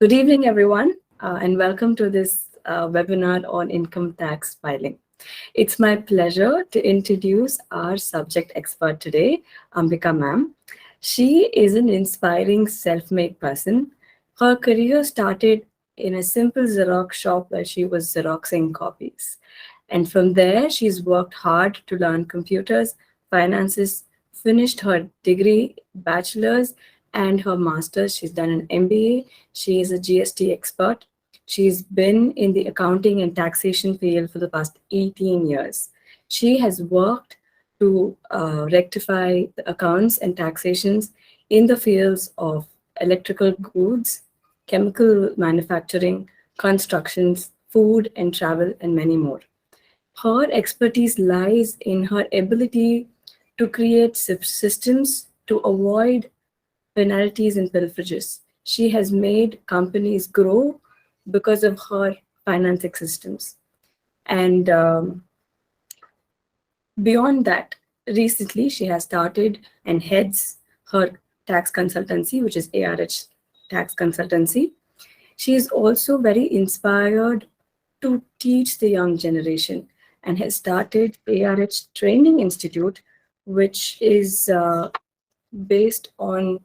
Good evening, everyone, and welcome to this webinar on income tax filing. It's my pleasure to introduce our subject expert today, Ambika ma'am. She is an inspiring self-made person. Her career started in a simple Xerox shop where she was Xeroxing copies. And from there, she's worked hard to learn computers, finances, finished her degree, bachelor's, and her master's. She's done an MBA. She is a GST expert. She's been in the accounting and taxation field for the past 18 years. She has worked to rectify the accounts and taxations in the fields of electrical goods, chemical manufacturing, constructions, food and travel, and many more. Her expertise lies in her ability to create systems to avoid penalties and pilferages. She has made companies grow because of her financing systems. And beyond that, recently she has started and heads her tax consultancy, which is ARH Tax Consultancy. She is also very inspired to teach the young generation and has started ARH Training Institute, which is based on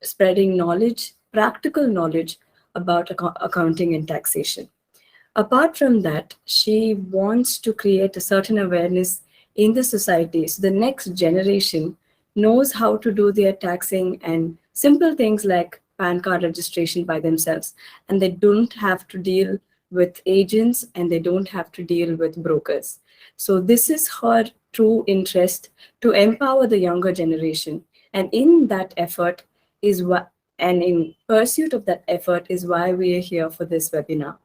spreading knowledge, practical knowledge about accounting and taxation. Apart from that, she wants to create a certain awareness in the society so the next generation knows how to do their taxing and simple things like PAN card registration by themselves, and they don't have to deal with agents and they don't have to deal with brokers. So this is her true interest to empower the younger generation. And in that effort is what, and in pursuit of that effort is why we are here for this webinar.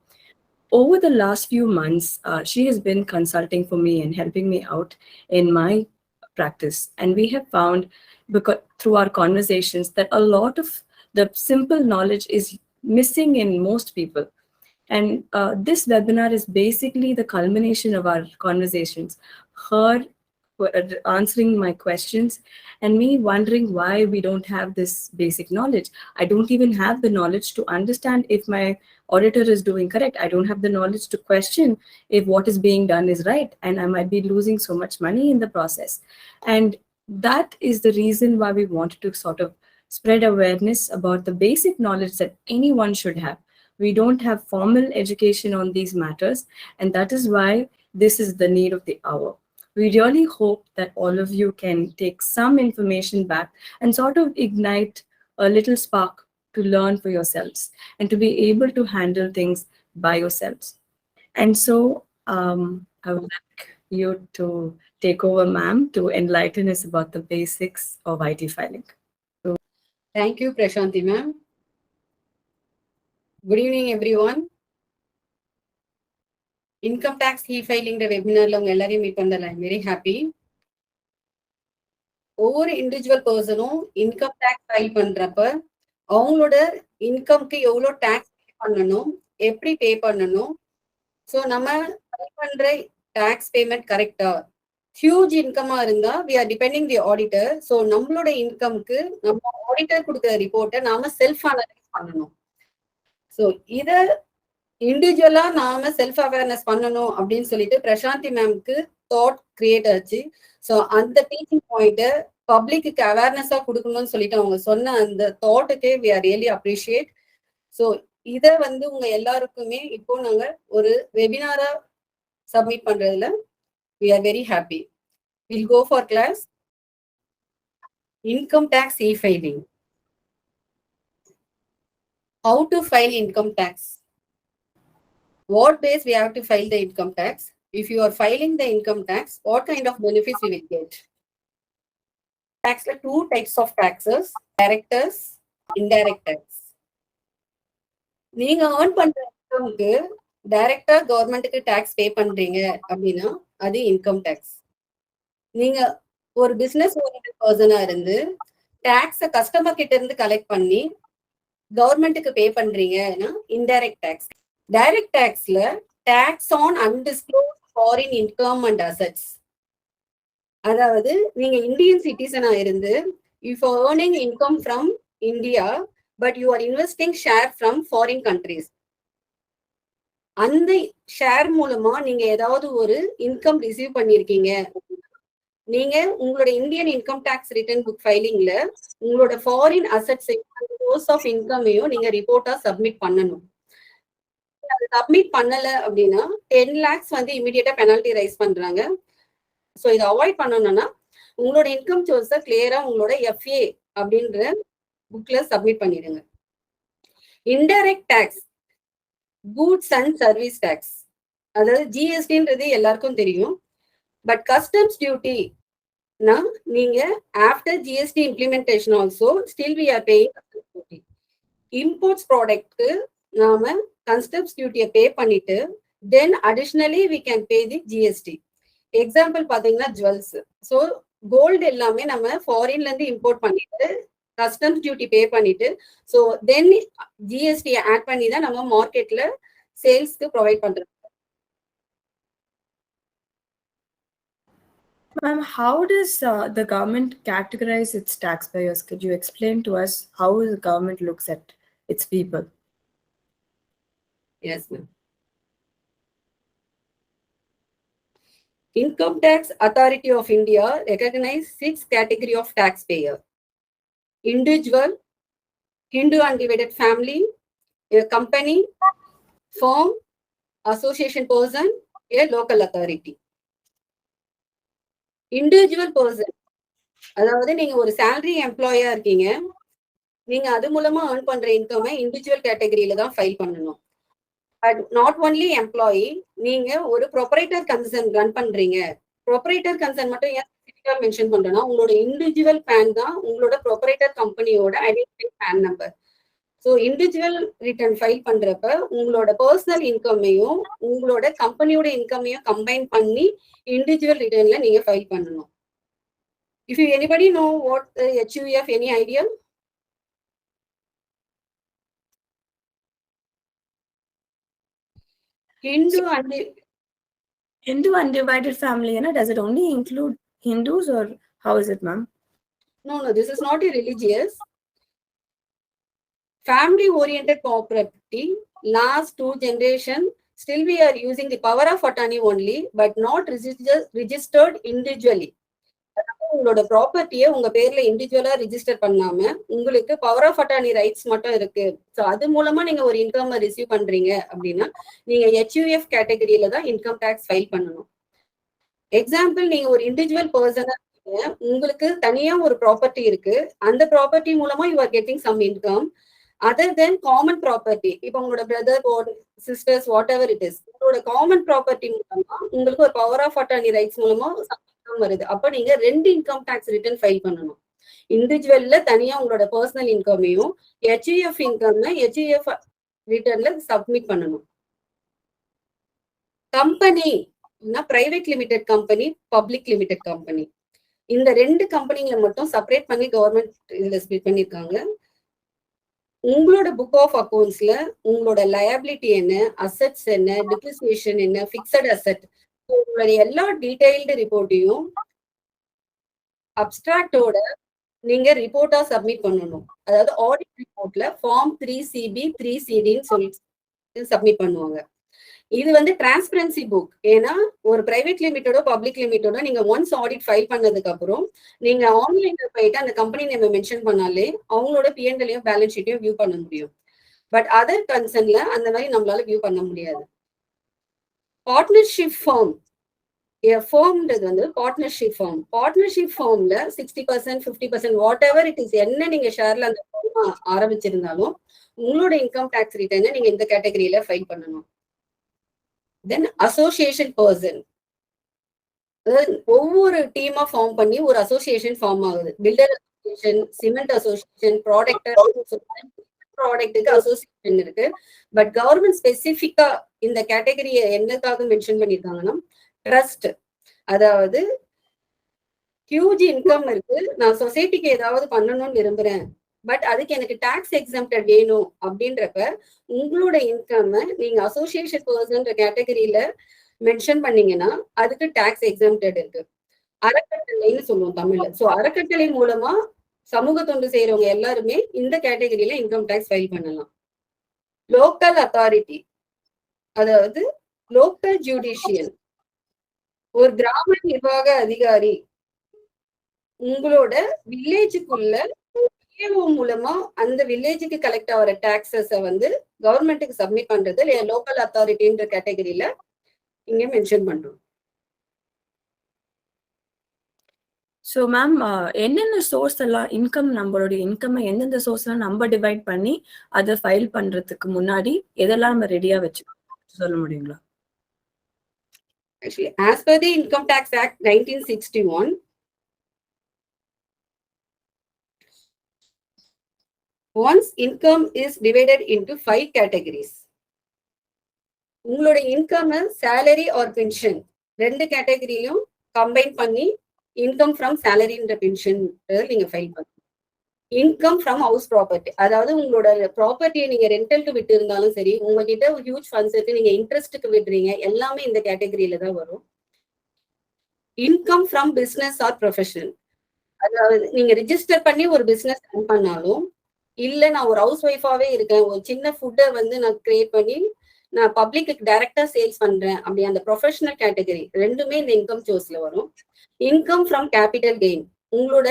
Over the last few months, she has been consulting for me and helping me out in my practice. And we have found, because through our conversations, that a lot of the simple knowledge is missing in most people. And this webinar is basically the culmination of our conversations, her answering my questions and me wondering why we don't have this basic knowledge. I don't even have the knowledge to understand if my auditor is doing correct. I don't have the knowledge to question if what is being done is right, and I might be losing so much money in the process. And that is the reason why we wanted to sort of spread awareness about the basic knowledge that anyone should have. We don't have formal education on these matters, and that is why this is the need of the hour. We really hope that all of you can take some information back and sort of ignite a little spark to learn for yourselves and to be able to handle things by yourselves. And so I would like you to take over, ma'am, to enlighten us about the basics of IT filing. Thank you, Prashanti ma'am. Good evening, everyone. Income tax e-filing webinar உங்க எல்லாரையும் meet பண்ணல. I'm very happy. ஒவ்வொரு individual பர்சனும் income tax file பண்றப்ப அவங்களோட இன்கம்க்கு எவ்வளோ tax பே பண்ணணும், எப்படி பே பண்ணணும், ஸோ நம்ம ஃபைல் பண்ற டேக்ஸ் பேமெண்ட் கரெக்டா, ஹியூஜ் இன்கமா இருந்தா we are depending the auditor. So நம்மளோட இன்கம்க்கு நம்ம ஆடிட்டர் கொடுக்குற ரிப்போர்ட்டை நாம செல்ஃப் அனலைஸ் பண்ணணும். ஸோ இதை இண்டிவிஜுவலா நாம செல்ஃப் அவேர்னஸ் பண்ணணும் அப்படின்னு சொல்லிட்டு பிரசாந்தி மேம்க்கு தாட் கிரியேட் ஆச்சு. ஸோ அந்த டீச்சிங் பாயிண்ட பப்ளிக்கு அவேர்னஸா கொடுக்கணும்னு சொல்லிட்டு அவங்க சொன்ன அந்த தாட்டுக்கே we are really appreciate. So இதை உங்க எல்லாருக்குமே இப்போ நாங்க ஒரு வெபினாரா சப்மிட் பண்றதுல we are very happy. Will go for class. Income tax e filing. How to file income tax? What base we have to file the income tax? If you are filing the income tax, what kind of benefits you will get? Tax are two types of taxes: direct tax, indirect tax. நீங்க earn பண்ற இன்கம்க்கு டைரக்டா கவர்மெண்ட்டுக்கு tax பே பண்றீங்க அப்படின்னா அது income tax. நீங்க ஒரு business oriented பர்சனா இருந்து டாக்ஸ கஸ்டமர் கிட்ட இருந்து கலெக்ட் பண்ணி கவர்மெண்ட்டுக்கு பே பண்றீங்கன்னா இன்டைரக்ட் டேக்ஸ். டைரக்ட் டேக்ஸ்ல tax on undisclosed foreign income and assets. அதாவது நீங்க இந்தியன் சிட்டிசனா இருந்து if earning income from India but you are investing share from foreign countries. அந்த ஷேர் மூலமா நீங்க ஏதாவது ஒரு இன்கம் ரிசீவ் பண்ணிருக்கீங்க, நீங்க உங்களோட Indian income tax return book ஃபைலிங்ல உங்களோட ஃபாரின் அசெட்ஸ் சோர்ஸ் ஆஃப் இன்கமையும் நீங்க ரிப்போர்ட்டா சப்மிட் பண்ணணும். சப்மிட் பண்ணல அப்படின்னா 10 lakhs வந்து இமிடியேட்டா பெனால்டி ரைஸ் பண்றாங்க. ஸோ இதை அவாய்ட் பண்ணணும்னா உங்களோட இன்கம் சோர்ஸை கிளியரா உங்களோட எஃப்ஏ அப்படின்ற புக்ல சப்மிட் பண்ணிடுங்க. Indirect tax, goods and service tax, அதாவது ஜிஎஸ்டின்றது எல்லாருக்கும் தெரியும். பட் கஸ்டம்ஸ் டியூட்டினா நீங்க after GST implementation also still we are paying customs duty. Imports ப்ராடக்ட்க்கு நாம கஸ்டம்ஸ் டியூட்டியை பே பண்ணிட்டு then additionally we can pay the GST. Example பாத்தீங்கன்னா ஜுவல்ஸ். ஸோ கோல்டு எல்லாமே நம்ம ஃபாரின்ல இருந்து இம்போர்ட் பண்ணிட்டு கஸ்டம்ஸ் டியூட்டி பே பண்ணிட்டு ஸோ தென் ஜிஎஸ்டி ஆட் பண்ணி தான் நம்ம மார்க்கெட்ல சேல்ஸ்க்கு ப்ரொவைட் பண்றோம். Ma'am, how does the government categorize its taxpayers? Could you explain to us how the government looks at its people? Yes, ma'am. Income Tax Authority of India recognize 6 category of taxpayer: individual, Hindu undivided family, a company, firm, association person, a local authority. Individual person, அதாவது நீங்க ஒரு salary எம்ப்ளாயா இருக்கீங்க, நீங்க அது மூலமா earn பண்ற இன்கமை individual கேட்டகரியில தான் ஃபைல் பண்ணணும். பட் நாட் ஒன்லி எம்ப்ளாயி, நீங்க ஒரு ப்ரொப்ரைட்டர் கன்சர்ன் ரன் பண்றீங்க. ப்ரொப்ரைட்டர் கன்சர்ன் மட்டும் ஏன் ஸ்பெசிஃபிக்கா மென்ஷன் பண்றேன்னா உங்களோட இண்டிவிஜுவல் பேன் தான் உங்களோட ப்ரொப்ரைட்டர் கம்பெனியோட identify PAN number. So individual return file பண்றப்ப உங்களோட பர்சனல் இன்கமையும் உங்களோட கம்பெனியோட இன்கமையும் கம்பைன் பண்ணி இண்டிவிஜுவல் ரிட்டர்ன்ல நீங்க ஃபைல் பண்ணணும். If you anybody know what HUF, any idea? Hindu undivided family, does it only include Hindus or how is it, ma'am? No, this is not a religious. Family oriented property, last 2 generation, still we are using the power of attorney only, but not registered individually. உங்களோட ப்ராப்பர்ட்டியை உங்க பேர்ல இண்டிவிஜுவலா register பண்ணாம உங்களுக்கு power of attorney rights மட்டும் இருக்கு. So அது மூலமா நீங்க ஒரு இன்கம் ரிசீவ் பண்றீங்க அப்படின்னா நீங்க HUF கேட்டகரியில தான் இன்கம் டேக்ஸ் ஃபைல் பண்ணணும். எக்ஸாம்பிள், நீங்க ஒரு இண்டிவிஜுவல் பர்சனா உங்களுக்கு தனியா ஒரு ப்ராப்பர்ட்டி இருக்கு, அந்த ப்ராப்பர்ட்டி மூலமா you are getting some income other than common property. இப்போ உங்களோட brother sisters whatever it is, உங்களோட காமன் ப்ராப்பர்ட்டி மூலமா உங்களுக்கு ஒரு பவர் ஆஃப் அட்டார்னி ரைட்ஸ் மூலமா வருது. அப்ப நீங்க 2 இன்கம் டாக்ஸ் ரிட்டர்ன் ஃபைல் பண்ணணும். இண்டிவிஜுவல்ல தனியா உங்களோட பர்சனல் இன்கமையும் HUF இன்கம்ல HUF ரிட்டர்ன்ல சப்மிட் பண்ணணும். Company private limited company, public limited company, இந்த 2 கம்பெனிகளை மட்டும் செப்பரேட் பண்ணி கவர்மெண்ட் இதுல ஸ்பிளிட் பண்ணிருக்காங்க. உங்களோட புக் ஆஃப் அக்கௌண்ட்ஸ்ல உங்களோட லயபிலிட்டி என்ன, அசெட்ஸ் என்ன, டிப்ரிசியேஷன் என்ன, பிக்சட் அசெட், உங்களுடைய எல்லா டீடைல்டு ரிப்போர்ட்டையும் அப்டிராக்டோட நீங்க ரிப்போர்ட்டா சப்மிட் பண்ணணும். அதாவது ஆடிட் ரிப்போர்ட்ல ஃபார்ம் 3CB 3CD சொல்லி சப்மிட் பண்ணுவாங்க. இது வந்து டிரான்ஸ்பரன்சி புக். ஏன்னா ஒரு பிரைவேட் லிமிட்டடோ பப்ளிக் லிமிட்டடோ நீங்க ஒன்ஸ் ஆடிட் ஃபைல் பண்ணதுக்கு அப்புறம் நீங்க ஆன்லைன்ல போயிட்டு அந்த கம்பெனி நேம் மென்ஷன் பண்ணாலே அவங்களோட P&L பேலன்ஸ் ஷீட்டையும் வியூ பண்ண முடியும். பட் அதர் கன்சர்ன்ல அந்த மாதிரி நம்மளால வியூ பண்ண முடியாது. பார்ட்னர்ஷிப் ஃபார்ம், ஃபார்ம்ன்றது வந்து பார்ட்னர்ஷிப் ஃபார்ம். பார்ட்னர்ஷிப் ஃபார்ம்ல 60%, 50%, வாட் எவர் இட் இஸ், என்ன நீங்க ஷேர்ல அந்த ஃபார்ம் ஆரம்பிச்சிருந்தாலும் உங்களோட இன்கம் டாக்ஸ் ரிட்டர்னை நீங்க இந்த கேட்டகரியில ஃபைல் பண்ணணும். தென் அசோசியேஷன் பர்சன், ஒவ்வொரு டீமா ஃபார்ம் பண்ணி ஒரு அசோசியேஷன் ஃபார்ம் ஆகுது. பில்டர் அசோசியேஷன், சிமெண்ட் அசோசியேஷன், ப்ராடக்ட்டுக்கு அசோசியேஷன் இருக்கு. பட் கவர்மெண்ட் ஸ்பெசிபிக்கா இந்த கேட்டகரியை என்னக்காக மென்ஷன் பண்ணிருக்காங்கன்னா ட்ரஸ்ட், அதாவது ஹியூஜ் இன்கம் இருக்கு, நான் சொசைட்டிக்கு ஏதாவது பண்ணணும்னு விரும்புறேன், பட் அதுக்கு எனக்கு டாக்ஸ் எக்ஸம்ப்டட் வேணும் அப்படின்றப்ப உங்களோட இன்கம் நீங்க அசோசியேஷன் பர்சன்ற கேட்டகரியில மென்ஷன் பண்ணீங்கன்னா அதுக்கு டாக்ஸ் எக்ஸம்ப்டட் இருக்கு. அறக்கட்டளைன்னு சொல்லுவோம் தமிழ்ல. சோ அறக்கட்டளை மூலமா சமூக தொண்டு செய்யறவங்க எல்லாருமே இந்த கேட்டகரியில இன்கம் டேக்ஸ் ஃபைல் பண்ணலாம். லோக்கல் அத்தாரிட்டி, அதாவது லோக்கல் ஜுடிஷியல், ஒரு கிராம நிர்வாக அதிகாரி உங்களோட வில்லேஜுக்குள்ள ஏஓ மூலமா அந்த வில்லேஜுக்கு கலெக்ட் ஆகிற டாக்ஸஸ வந்து கவர்மெண்ட்டுக்கு சப்மிட் பண்றது லோக்கல் அத்தாரிட்டின்ற கேட்டகரியில இங்க மென்ஷன் பண்றோம். ஸோ மேம், என்னென்ன சோர்ஸ் எல்லாம் நம்மளுடைய இன்கம் எந்தெந்த சோர்ஸ்லாம் நம்ம டிவைட் பண்ணி அதை ஃபைல் பண்றதுக்கு முன்னாடி எதெல்லாம் நம்ம ரெடியா வச்சுக்கணும் சொல்ல முடியுங்களா? Actually, as per the Income Tax Act 1961, once income is divided into 5 categories. உங்களோட இன்கம் சேலரி ஆர் பென்ஷன் ரெண்டு கேட்டகரியிலும் கம்பைன் பண்ணி இன்கம் ஃப்ரம் சேலரின்ற பென்ஷன் நீங்க ஃபைல் பண்ணணும். இன்கம் ஃப்ரம் ஹவுஸ் ப்ராப்பர்ட்டி, அதாவது உங்களோட ப்ராப்பர்ட்டியை நீங்க ரெண்டலுக்கு விட்டு இருந்தாலும் சரி, உங்ககிட்ட ஒரு ஹியூஜ் ஃபண்ட்ஸ் இருக்கு, நீங்க இன்ட்ரெஸ்ட்டுக்கு விடுறீங்க, எல்லாமே இந்த கேட்டகரியில தான் வரும். Income from business R profession, அதாவது நீங்க ரிஜிஸ்டர் பண்ணி ஒரு பிசினஸ் ரன் பண்ணாலும், இல்ல நான் ஒரு ஹவுஸ் ஒய்ஃபாவே இருக்கேன், ஒரு சின்ன ஃபுட்டை வந்து நான் கிரியேட் பண்ணி நான் பப்ளிக்கு டைரக்டா சேல்ஸ் பண்றேன், அப்படி அந்த ப்ரொஃபஷனல் கேட்டகரி ரெண்டுமே இந்த இன்கம் சோர்ஸ்ல வரும். இன்கம் ஃப்ரம் கேபிட்டல் கெயின், உங்களோட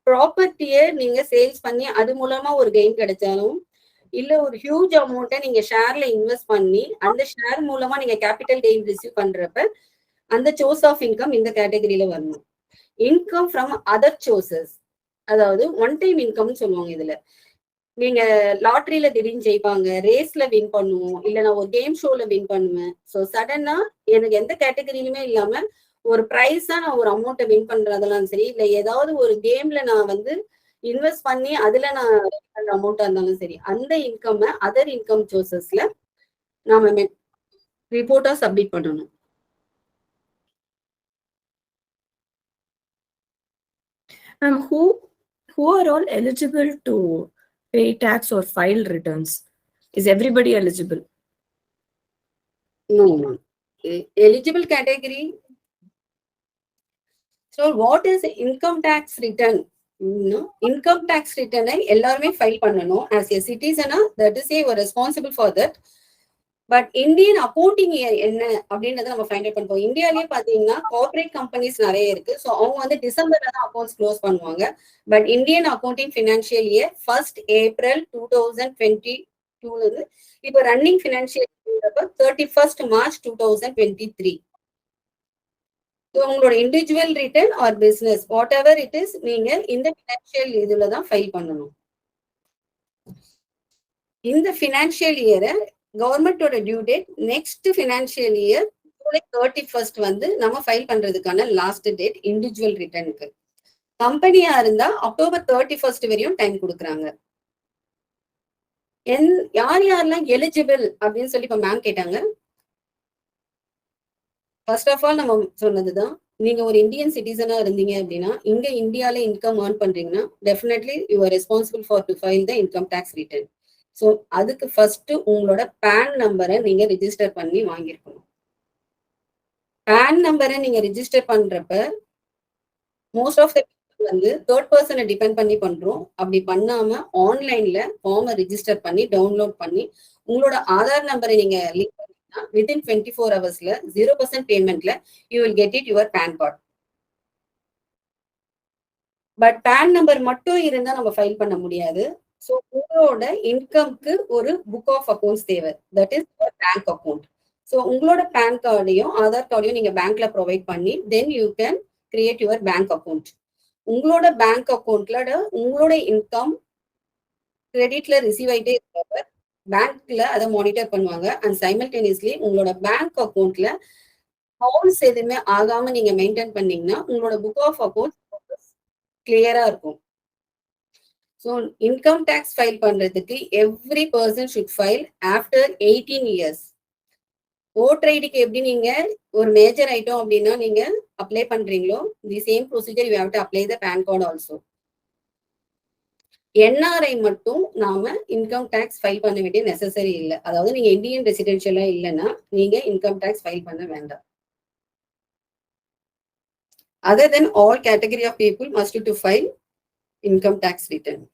ப்ராப்பர்ட்டியை நீங்க சேல்ஸ் பண்ணி அது மூலமா ஒரு கெயின் கிடைச்சாலும், இல்ல ஒரு ஹியூஜ் அமௌண்ட்டை நீங்க ஷேர்ல இன்வெஸ்ட் பண்ணி அந்த ஷேர் மூலமா நீங்க கேபிட்டல் கெயின் ரிசீவ் பண்றப்ப அந்த சோர்ஸ் ஆஃப் இன்கம் இந்த கேட்டகரியில வரணும். இன்கம் ஃப்ரம் அதர் சோர்சஸ், அதாவது ஒன் டைம் இன்கம்னு சொல்லுவாங்க. இதுல நீங்க லாட்ரியில திடீர்னு ஜெயிப்பாங்க, ரேஸ்ல வின் பண்ணுவோம், இல்ல நான் ஒரு கேம் ஷோல வின் பண்ணுவேன். ஸோ சடனா எனக்கு எந்த கேட்டகரியிலுமே இல்லாம ஒரு பிரைஸா நான் ஒரு அமௌண்ட்டை வின் பண்றதெல்லாம் சரி, இல்ல ஏதாவது ஒரு கேம்ல நான் வந்து இன்வெஸ்ட் பண்ணி அதுல நான் அமௌண்டா இருந்தாலும் சரி, அந்த இன்கம் அதர் இன்கம் சோர்சஸ்ல நாம ரிப்போர்ட்டா சப்மிட் பண்ணணும். Who are all eligible to pay tax or file returns? Is everybody eligible? No. Eligible category. So what is income tax return? Income tax return எல்லாருமே ஃபைல் பண்ணணும். as a citizen, that is you are responsible for that. But Indian accounting year என்ன அப்படின்றத நம்ம find out பண்ணுவோம். இந்தியாலேயே பாத்தீங்கன்னா corporate companies நிறைய இருக்கு. So அவங்க வந்து டிசம்பர்ல தான் அக்கௌண்ட்ஸ் க்ளோஸ் பண்ணுவாங்க. But Indian accounting financial year 1 April 2022 இருந்து இப்போ ரன்னிங் ஃபினான்ஷியல் 31 March 2023. ஸோ உங்களோட individual return or business what ever it is, நீங்க இந்த ஃபினான்ஷியல் இதுல தான் ஃபைல் பண்ணணும். இந்த ஃபினான்ஷியல் இயரை கவர்மெண்டோட due date next financial year July 31 வந்து நம்ம ஃபைல் பண்றதுக்கான லாஸ்ட் டேட் இண்டிவிஜுவல் ரிட்டர்னுக்கு. கம்பெனியா இருந்தா October 31 வரையும் டைம் கொடுக்குறாங்க. யார் யாரெல்லாம் எலிஜிபிள் அப்படின்னு சொல்லி இப்ப மேம் கேட்டாங்க. ஃபர்ஸ்ட் ஆஃப் ஆல் நம்ம சொன்னதுதான், நீங்க ஒரு இந்தியன் சிட்டிசனா இருந்தீங்க அப்படின்னா, இங்க இந்தியால இன்கம் ஏர்ன் பண்றீங்கன்னா definitely you are responsible for to file the income tax return. So அதுக்கு ஃபர்ஸ்ட் உங்களோட பேன் நம்பரை நீங்க ரிஜிஸ்டர் பண்ணி வாங்கியிருக்கணும். பேன் நம்பரை நீங்க ரிஜிஸ்டர் பண்றப்ப மோஸ்ட் ஆஃப் த வந்து தேர்ட் பர்சனை டிபெண்ட் பண்ணி பண்றோம். அப்படி பண்ணாம ஆன்லைன்ல ஃபார்மை ரிஜிஸ்டர் பண்ணி டவுன்லோட் பண்ணி உங்களோட ஆதார் நம்பரை நீங்க லிங்க் பண்ணினா வித்தின் 24 hours 0% பேமெண்ட்ல you will get it your PAN card. But PAN number மட்டும் இருந்தா நம்ம ஃபைல் பண்ண முடியாது. ஸோ உங்களோட இன்கம்க்கு ஒரு புக் ஆஃப் அக்கௌண்ட்ஸ் தேவை, that is bank account. So உங்களோட பேன் கார்டையும் ஆதார் கார்டையும் நீங்க பேங்க்ல ப்ரொவைட் பண்ணி then you can create your bank account. உங்களோட பேங்க் அக்கௌண்ட்ல உங்களோட இன்கம் கிரெடிட்ல ரிசீவ் ஆயிட்டே இருக்கிறப்ப பேங்க்ல அதை மானிட்டர் பண்ணுவாங்க. அண்ட் சைமல்டேனியஸ்லி உங்களோட பேங்க் அக்கௌண்ட்ல பவுன்ஸ் எதுவுமே ஆகாம நீங்க மெயின்டைன் பண்ணீங்கன்னா உங்களோட புக் ஆஃப் அக்கௌண்ட் கிளியரா இருக்கும். ஸோ இன்கம் டேக்ஸ் ஃபைல் பண்றதுக்கு every person should file after 18 years. Voter ஐடிக்கு எப்படி நீங்க ஒரு மேஜர் ஐட்டம் அப்படின்னா நீங்க அப்ளை பண்றீங்களோ the same procedure you have to apply the PAN card also. NRI மட்டும் நாம இன்கம் டேக்ஸ் ஃபைல் பண்ண வேண்டிய நெசசரி இல்லை. அதாவது நீங்க இந்தியன் ரெசிடென்ஷியலா இல்லைன்னா நீங்க இன்கம் டேக்ஸ் ஃபைல் பண்ண வேண்டாம். Other than all category of people must to file income tax return.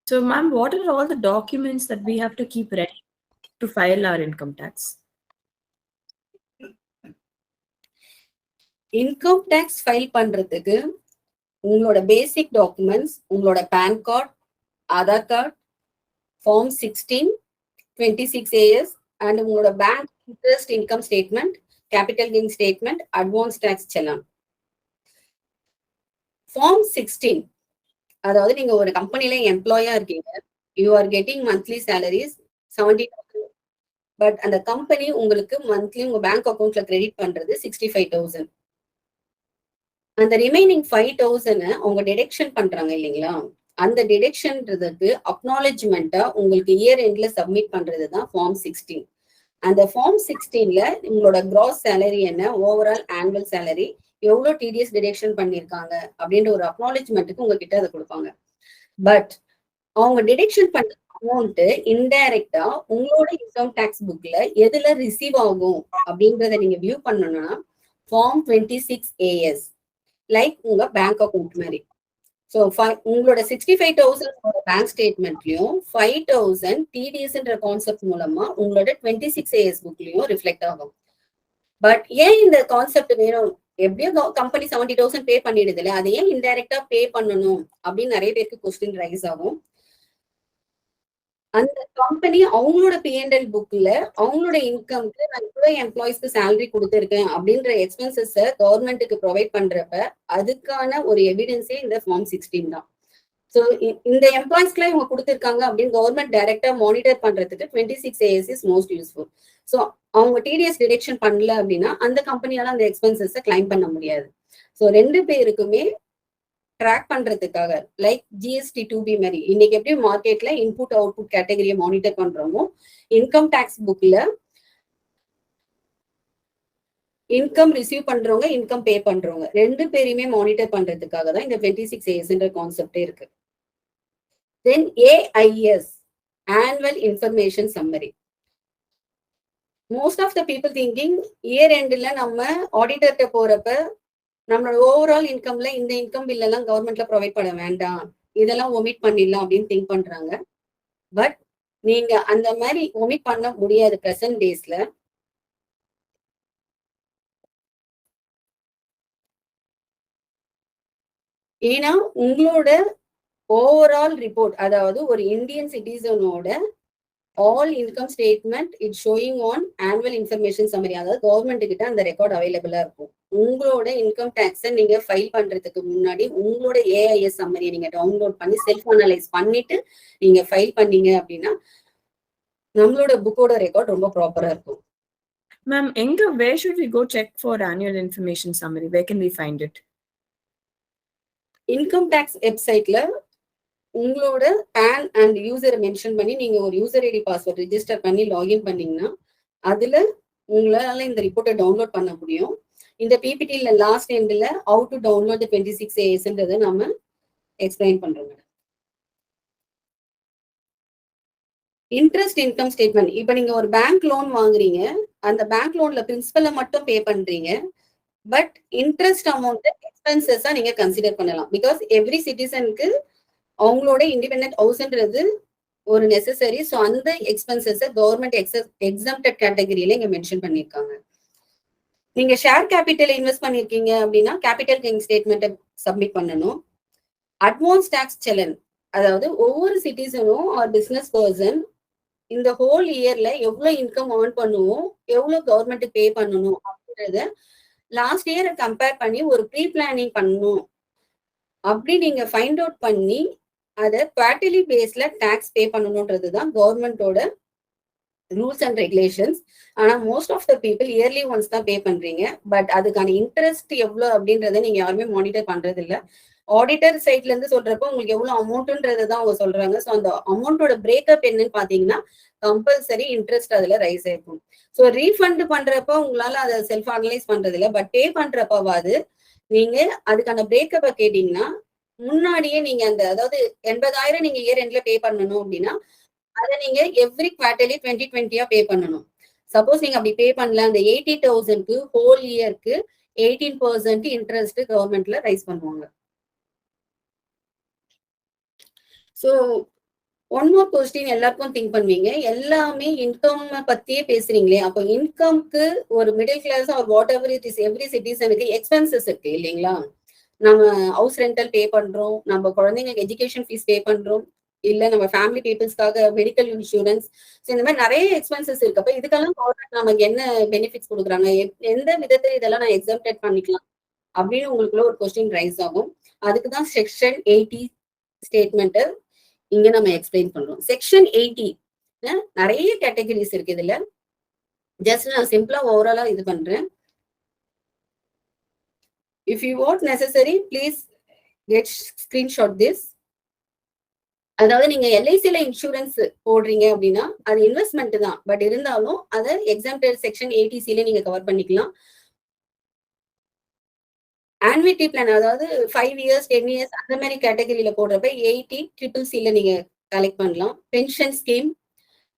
So, ma'am, what are all the documents that we have to keep ready to file our income tax? Income tax file பண்றதுக்கு உங்களோட basic documents, உங்களோட PAN card, Aadhaar card, form 16, 26 AS and உங்களோட bank interest income statement, capital gain statement, advance tax challan. Form 16, அதாவது நீங்க ஒரு கம்பெனில எம்ப்ளாயா இருக்கீங்க, you are getting monthly salaries 70,000, but அந்த கம்பெனி உங்களுக்கு மந்த்லி உங்க பேங்க் அக்கௌண்ட்ல கிரெடிட் பண்றது 65,000. அந்த ரிமைனிங் 5,000 அவங்க டிடெக்ஷன் பண்றாங்க இல்லைங்களா, அந்த டிடெக்ஷன்றதுக்கு அக்னாலஜ்மெண்டா உங்களுக்கு இயர் எண்ட்ல சப்மிட் பண்றதுதான் ஃபார்ம் 16. அந்த ஃபார்ம் 16ல உங்களோட கிராஸ் சேலரி என்ன, ஓவரால் ஆனுவல் சேலரி, எவ்வளவு டிடிஎஸ் டிடெக்ஷன் பண்ணிருக்காங்க அப்படின்ற ஒரு அக்னாலஜ்மெண்ட்டுக்கு உங்ககிட்ட அதை கொடுப்பாங்க. பட் அவங்க டிடெக்ஷன் பண்ற அமௌண்ட் இன்டைரக்டா உங்களோட இன்கம் டாக்ஸ் புக்ல எதுல ரிசீவ் ஆகும் அப்படின்றத நீங்க வியூ பண்ணணும்னா ஃபார்ம் 26 AS, லைக் உங்க பேங்க் அக்கௌண்ட் மாதிரி. ஸோ உங்களோட 65,000 பேங்க் ஸ்டேட்மெண்ட்லயும் 5,000 டிடிஎஸ்ன்ற கான்செப்ட் மூலமா உங்களோட 26 AS புக்லயும் ரிஃப்ளெக்ட் ஆகும். பட் ஏன் இந்த கான்செப்ட் வேணும், எப்படியோ கம்பெனி 70,000 பே பண்ணிடுது இல்ல, அதை ஏன் இன்டைரக்டா பே பண்ணணும் அப்படின்னு நிறைய பேருக்கு கொஸ்டின் ரைஸ் ஆகும். அந்த கம்பெனி அவங்களோட P&L புக்ல அவங்களோட இன்கம்க்கு நான் இவ்வளவு எம்ப்ளாயிஸ்க்கு சேலரி கொடுத்துருக்கேன் அப்படின்ற எக்ஸ்பென்சஸ் கவர்மெண்ட்டுக்கு ப்ரொவைட் பண்றப்ப அதுக்கான ஒரு எவிடன்ஸே இந்த ஃபார்ம் 16 தான். ஸோ இந்த எம்ப்ளாயிஸ்க்குலாம் இவங்க கொடுத்துருக்காங்க அப்படின்னு கவர்மெண்ட் டைரக்டா மானிட்டர் பண்றதுக்கு 26 AS is most useful. So அவங்க டிடிஎஸ் டிடெக்ஷன் பண்ணல அப்படின்னா அந்த கம்பெனியால அந்த எக்ஸ்பென்சஸை கிளைம் பண்ண முடியாது. ஸோ ரெண்டு பேருக்குமே ட்ராக் பண்றதுக்காக, லைக் ஜிஎஸ்டி 2B மாதிரி இன்னைக்கு எப்படி மார்க்கெட்ல இன்புட் அவுட்புட் கேட்டகரியை மானிட்டர் பண்றோமோ, இன்கம் டாக்ஸ் புக்ல இன்கம் ரிசீவ் பண்றவங்க, இன்கம் பே பண்றவங்க ரெண்டு பேரையுமே மானிட்டர் பண்றதுக்காக தான் இந்த 26 ASன்ற கான்செப்டே இருக்கு. Then AIS, annual information summary. Most of the people thinking year எண்ட்ல நம்ம ஆடிட்டர்கிட்ட போறப்ப நம்மளோட ஓவரால் இன்கம்ல இந்த இன்கம் பில் எல்லாம் கவர்மெண்ட்ல ப்ரொவைட் பண்ண வேண்டாம், இதெல்லாம் ஒமிட் பண்ணிடலாம் அப்படின்னு திங்க் பண்றாங்க. பட் நீங்க அந்த மாதிரி ஒமிட் பண்ண முடியாது பிரசன்ட் டேஸ்ல. ஏன்னா உங்களோட ஓவரால் ரிப்போர்ட், அதாவது ஒரு இந்தியன் சிட்டிசனோட all income statement it showing on annual information summary, அதாவது கவர்மெண்ட் கிட்ட அந்த ரெக்கார்ட் அவைலபிளா இருக்கும். உங்களோட இன்கம் டாக்ஸை நீங்க ஃபைல் பண்றதுக்கு முன்னாடி உங்களோட ஏஐஎஸ் சம்மரியை நீங்க டவுன்லோட் பண்ணி செல்ஃப் அனலைஸ் பண்ணிட்டு நீங்க ஃபைல் பண்ணீங்க அப்படின்னா நம்மளோட புக்கோட ரெக்கார்ட் ரொம்ப ப்ராப்பரா இருக்கும். Ma'am, where should we go check for annual information summary? Where can we find it? Income tax வெப்சைட்ல உங்களோட பேன் அண்ட் யூசரை மென்ஷன் பண்ணி நீங்க ஒரு யூசர் ஐடி பாஸ்வேர்ட் ரிஜிஸ்டர் பண்ணி லாகின் பண்ணீங்கன்னா அதுல உங்களால இந்த ரிப்போர்ட்டை டவுன்லோட் பண்ண முடியும். இந்த பிபிடில லாஸ்ட் எண்ட்ல ஹவு டு டவுன்லோட் 26 ASன்றதை நாம எக்ஸ்பிளைன் பண்றோம். இன்ட்ரெஸ்ட் இன்கம் ஸ்டேட்மெண்ட், இப்ப நீங்க ஒரு பேங்க் லோன் வாங்குறீங்க, அந்த பேங்க் லோன்ல பிரின்சிபலை மட்டும் பே பண்றீங்க, பட் இன்ட்ரெஸ்ட் அமௌண்ட் எக்ஸ்பென்சஸா நீங்க கன்சிடர் பண்ணலாம். பிகாஸ் எவ்ரி சிட்டிசனுக்கு அவங்களோட இண்டிபெண்டன்ட் ஹவுஸ்ன்றது ஒரு நெசசரி. ஸோ அந்த எக்ஸ்பென்சஸை கவர்மெண்ட் எக்ஸம்டட் கேட்டகரியில இங்க மென்ஷன் பண்ணியிருக்காங்க. நீங்க ஷேர் கேபிட்டல் இன்வெஸ்ட் பண்ணிருக்கீங்க அப்படின்னா கேபிட்டல் கெயின் ஸ்டேட்மெண்ட்டை சப்மிட் பண்ணணும். அட்வான்ஸ் டாக்ஸ் செலன், அதாவது ஒவ்வொரு சிட்டிசனும் ஆர் பிசினஸ் பர்சன் இந்த ஹோல் இயர்ல எவ்வளவு இன்கம் ஏர்ன் பண்ணுவோம், எவ்வளவு கவர்மெண்ட்டுக்கு பே பண்ணணும் அப்படின்றத லாஸ்ட் இயரை கம்பேர் பண்ணி ஒரு ப்ரீ பிளானிங் பண்ணணும். அப்படி நீங்க ஃபைண்ட் அவுட் பண்ணி அதை குவார்டர்லி பேஸ்ல டாக்ஸ் பே பண்ணணும்ன்றது தான் கவர்மெண்டோட ரூல்ஸ் அண்ட் ரெகுலேஷன்ஸ். ஆனா most of the people yearly once தான் பே பண்றீங்க. பட் அதுக்கான இன்ட்ரெஸ்ட் எவ்வளவு அப்படின்றத நீங்க யாருமே மானிட்டர் பண்றது இல்லை. ஆடிட்டர் சைட்ல இருந்து சொல்றப்போ உங்களுக்கு எவ்வளவு அமௌண்ட்ன்றதை தான் அவங்க சொல்றாங்க. ஸோ அந்த அமௌண்டோட பிரேக்கப் என்னன்னு பாத்தீங்கன்னா கம்பல்சரி இன்ட்ரெஸ்ட் அதுல ரைஸ் ஆயிருக்கும். ஸோ ரீஃபண்ட் பண்றப்ப உங்களால அதை செல்ஃப் அனலைஸ் பண்றது இல்லை. பட் பே பண்றப்பவாது நீங்க அதுக்கான பிரேக்கப்பை கேட்டீங்கன்னா முன்னாடியே நீங்க அந்த, அதாவது 80,000 நீங்க இயர் எண்ட்ல பே பண்ணணும் அப்படின்னா அதை நீங்க எவ்ரி குவார்டர்லி 2020 பே பண்ணணும். சப்போஸ் நீங்க அப்படி பே பண்ணல, அந்த 80,000க்கு ஹோல் இயருக்கு 18% இன்ட்ரெஸ்ட் கவர்மெண்ட்ல ரைஸ் பண்ணுவாங்க. ஸோ ஒன் மோர் கொஸ்டின் எல்லாருக்கும் திங்க் பண்ணுவீங்க, எல்லாமே இன்கம் பத்தியே பேசுறீங்களே, அப்போ இன்கம்க்கு ஒரு middle class or whatever it is every சிட்டிசனுக்கு எக்ஸ்பென்சஸ் இருக்கு இல்லைங்களா? நம்ம ஹவுஸ் ரெண்டல் பே பண்றோம், நம்ம குழந்தைங்களுக்கு எஜுகேஷன் ஃபீஸ் பே பண்றோம், இல்ல நம்ம ஃபேமிலி பீப்புள்ஸ்க்காக மெடிக்கல் இன்சூரன்ஸ், இந்த மாதிரி நிறைய எக்ஸ்பென்சஸ் இருக்கு. அப்ப இதுக்கெல்லாம் கவர்மெண்ட் நமக்கு என்ன பெனிஃபிட்ஸ் கொடுக்குறாங்க, எந்த விதத்துல இதெல்லாம் நான் எக்ஸம்ப்டட் பண்ணிக்கலாம் அப்படின்னு உங்களுக்குள்ள ஒரு கொஸ்டின் ரைஸ் ஆகும். அதுக்குதான் செக்ஷன் 80 ஸ்டேட்மெண்ட் இங்க நம்ம எக்ஸ்பிளைன் பண்றோம். செக்ஷன் 80 நிறைய கேட்டகரிஸ் இருக்கு. இதுல ஜஸ்ட் நான் சிம்பிளா ஓவராலா இது பண்றேன். If you want necessary please get screenshot this. அதாவது நீங்க எல்ஐசில இன்சூரன்ஸ் போடுறீங்க அப்படின்னா அது இன்வெஸ்ட்மெண்ட் தான், பட் இருந்தாலும் அதை எக்ஸாம்பிள் செக்ஷன் 80C நீங்க கவர் பண்ணிக்கலாம். ஆன்விட்டி பிளான், அதாவது 5 இயர்ஸ் 10 இயர்ஸ் அந்த மாதிரி கேட்டகரியில போடுறப்ப 80CCC நீங்க கலெக்ட் பண்ணலாம். Pension scheme,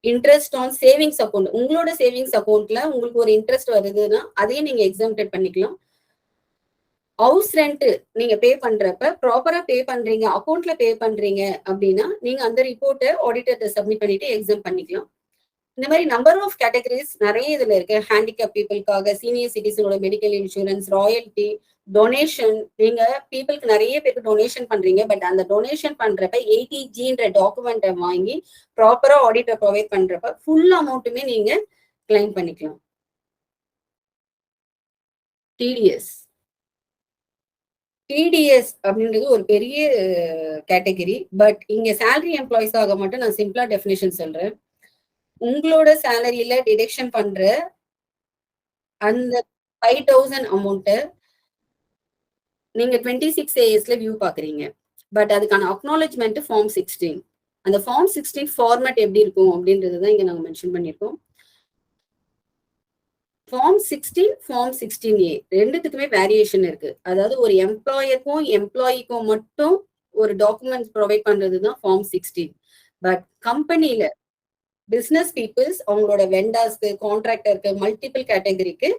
interest on savings account, உங்களோட சேவிங்ஸ் அக்கௌண்ட்ல உங்களுக்கு ஒரு இன்ட்ரெஸ்ட் வருதுன்னா அதையும் நீங்க எக்ஸாம்டட் பண்ணிக்கலாம். ஹவுஸ் ரெண்ட் நீங்க பே பண்றப்ப ப்ராப்பரா பே பண்றீங்க, அக்கௌண்ட்ல பே பண்றீங்க அப்படின்னா நீங்க அந்த ரிப்போர்ட்டை ஆடிட்டர் சப்மிட் பண்ணிட்டு எக்ஸாம் பண்ணிக்கலாம். இந்த மாதிரி நம்பர் ஆஃப் கேட்டகரிஸ் நிறைய இதுல இருக்கு. ஹேண்டிகேப் பீப்புளுக்காக, சீனியர் சிட்டிசனோட மெடிக்கல் இன்சூரன்ஸ், ராயல்டி, டொனேஷன். நீங்க பீப்புளுக்கு நிறைய பேருக்கு டொனேஷன் பண்றீங்க, பட் அந்த டொனேஷன் பண்றப்ப 80Gன்ற டாக்குமெண்ட்டை வாங்கி ப்ராப்பரா ஆடிட்டர் ப்ரொவைட் பண்றப்ப ஃபுல் அமௌண்ட்டுமே நீங்க கிளைம் பண்ணிக்கலாம். டிடிஎஸ் அப்படின்றது ஒரு பெரிய கேட்டகரி, பட் இங்க சேலரி எம்ப்ளாயிஸாக மட்டும் நான் சிம்பிளா டெஃபினேஷன் சொல்றேன். உங்களோட சேலரியில டிடெக்ஷன் பண்ற அந்த 5,000 அமௌண்ட்டை நீங்க 26ASல வியூ பாக்குறீங்க, பட் அதுக்கான அக்னாலஜ்மெண்ட் ஃபார்ம் 16. அந்த ஃபார்ம் 16 ஃபார்மேட் எப்படி இருக்கும் அப்படின்றதுதான் இங்க நாங்க மென்ஷன் பண்ணிருக்கோம். ஃபார்ம் 16, ஃபார்ம் 16A ரெண்டுத்துக்குமே வேரியேஷன் இருக்கு. அதாவது ஒரு எம்ப்ளாயருக்கும் எம்ப்ளாயிக்கும் மட்டும் ஒரு டாக்குமெண்ட் ப்ரொவைட் பண்றதுதான் ஃபார்ம் 16. பட் கம்பெனில பிசினஸ் பீப்புள்ஸ் அவங்களோட வெண்டார்ஸ்க்கு, கான்ட்ராக்டருக்கு, மல்டிபிள் கேட்டகரிக்கு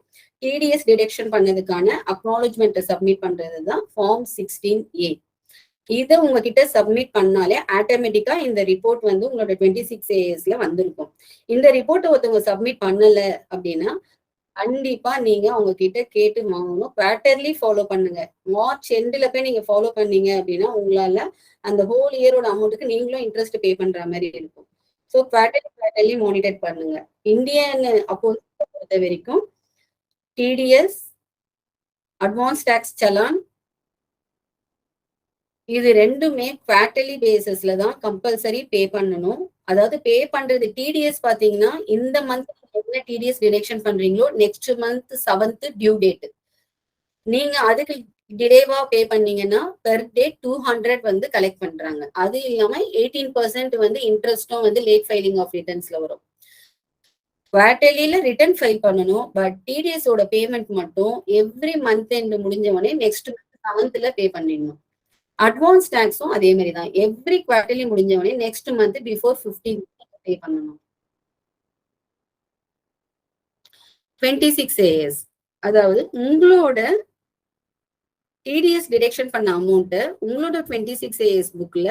டிடிஎஸ் டிடெக்ஷன் பண்ணதுக்கான அக்னாலஜ்மெண்ட் சப்மிட் பண்றதுதான் ஃபார்ம் 16A. இதை உங்ககிட்ட சப்மிட் பண்ணாலே ஆட்டோமேட்டிக்கா இந்த ரிப்போர்ட் வந்து உங்களோட 26ASல வந்திருக்கும். இந்த ரிப்போர்ட்டை ஒருத்தவங்க சப்மிட் பண்ணல அப்படின்னா கண்டிப்பா நீங்க அவங்க கிட்ட கேட்டு வாங்கணும். குவார்டர்லி ஃபாலோ பண்ணுங்க. மார்ச் எண்ட்ல போய் நீங்க ஃபாலோ பண்ணீங்க அப்படின்னா உங்களால அந்த ஹோல் இயரோட அமௌண்ட்டுக்கு நீங்களும் இன்ட்ரெஸ்ட் பே பண்ற மாதிரி இருக்கும். ஸோ குவார்டர்லி மானிட்டர் பண்ணுங்க. இந்தியன் அக்கௌண்ட் பொறுத்த வரைக்கும் டிடிஎஸ், அட்வான்ஸ் டாக்ஸ் சலான், இது ரெண்டுமே குவார்டர்லி பேசிஸ்ல தான் கம்பல்சரி பே பண்ணணும். அதாவது பே பண்றது டிடிஎஸ் பாத்தீங்கன்னா இந்த மந்த் என்ன டிடிஎஸ் டிடெக்ஷன் பண்றீங்களோ next month 7th due date. நீங்க அதுக்கு டிலேவா பே பண்ணீங்கன்னா பெர் டே 200 வந்து கலெக்ட் பண்றாங்க. அது இல்லாம 18% வந்து இன்ட்ரெஸ்டும் வந்து லேட் ஃபைலிங் ஆஃப் ரிட்டர்ன்ஸ்ல வரும். குவார்டர்லியில ரிட்டர்ன் ஃபைல் பண்ணணும், பட் டிடிஎஸ் ஓட பேமெண்ட் மட்டும் எவ்ரி மந்த் எண்ட் முடிஞ்சவொடனே நெக்ஸ்ட் மந்த் 7th பே பண்ணிடணும். அட்வான்ஸ் டாக்ஸும் அதே மாதிரி தான். எவ்ரி குவார்டர்லி முடிஞ்சவொடனே next month before 15th pay பண்ணணும். 26AS அதாவது உங்களோட டிடிஎஸ் டிடெக்ஷன் பண்ண அமௌண்ட் உங்களோட 26AS புக்ல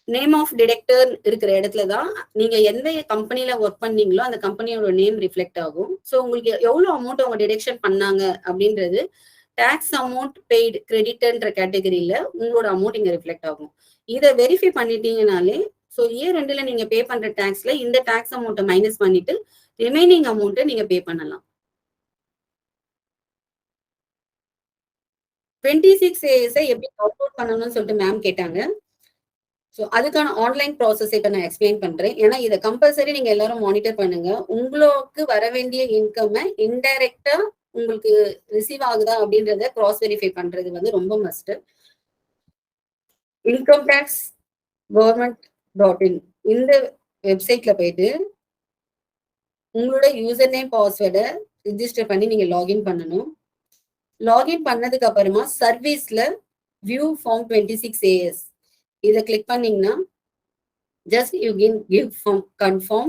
நேம் ஆஃப் டிடெக்டர் இருக்கிற இடத்துல தான் நீங்க எந்த கம்பெனில ஒர்க் பண்ணீங்களோ அந்த கம்பெனியோட நேம் ரிஃப்ளெக்ட் ஆகும். ஸோ உங்களுக்கு எவ்வளவு அமௌண்ட் அவங்க டிடெக்ஷன் பண்ணாங்க அப்படின்றது டாக்ஸ் அமௌண்ட் பெய்டு கிரெடிட்ன்ற கேட்டகரியில உங்களோட அமௌண்ட் இங்க ரிஃப்ளெக்ட் ஆகும். இதை வெரிஃபை பண்ணிட்டீங்கனாலே ஸோ இயர் ரெண்டுல நீங்க பே பண்ற டாக்ஸ்ல இந்த டாக்ஸ் அமௌண்ட்டை மைனஸ் பண்ணிட்டு ரிமைனிங் அமௌண்ட்டை நீங்க பே பண்ணலாம். 26AS எப்படி அப்லோட் பண்ணணும்னு சொல்லிட்டு மேம் கேட்டாங்க. ஸோ அதுக்கான ஆன்லைன் ப்ராசஸ் இப்போ நான் எக்ஸ்பிளைன் பண்றேன். ஏன்னா இதை கம்பல்சரி நீங்க எல்லாரும் மானிட்டர் பண்ணுங்க. உங்களுக்கு வர வேண்டிய இன்கம் இன்டைரக்டா உங்களுக்கு ரிசீவ் ஆகுதா அப்படின்றத கிராஸ் வெரிஃபை பண்றது வந்து ரொம்ப மஸ்ட். இன்கம் டேக்ஸ் govt.in இந்த வெப்சைட்ல போயிட்டு உங்களோட யூசர் நேம் பாஸ்வேர்டை ரிஜிஸ்டர் பண்ணி நீங்க லாகின் பண்ணணும். லாகின் பண்ணதுக்கு அப்புறமா சர்வீஸ்ல வியூ ஃபார்ம் 26AS இதை கிளிக் பண்ணீங்கன்னா just you can give confirm.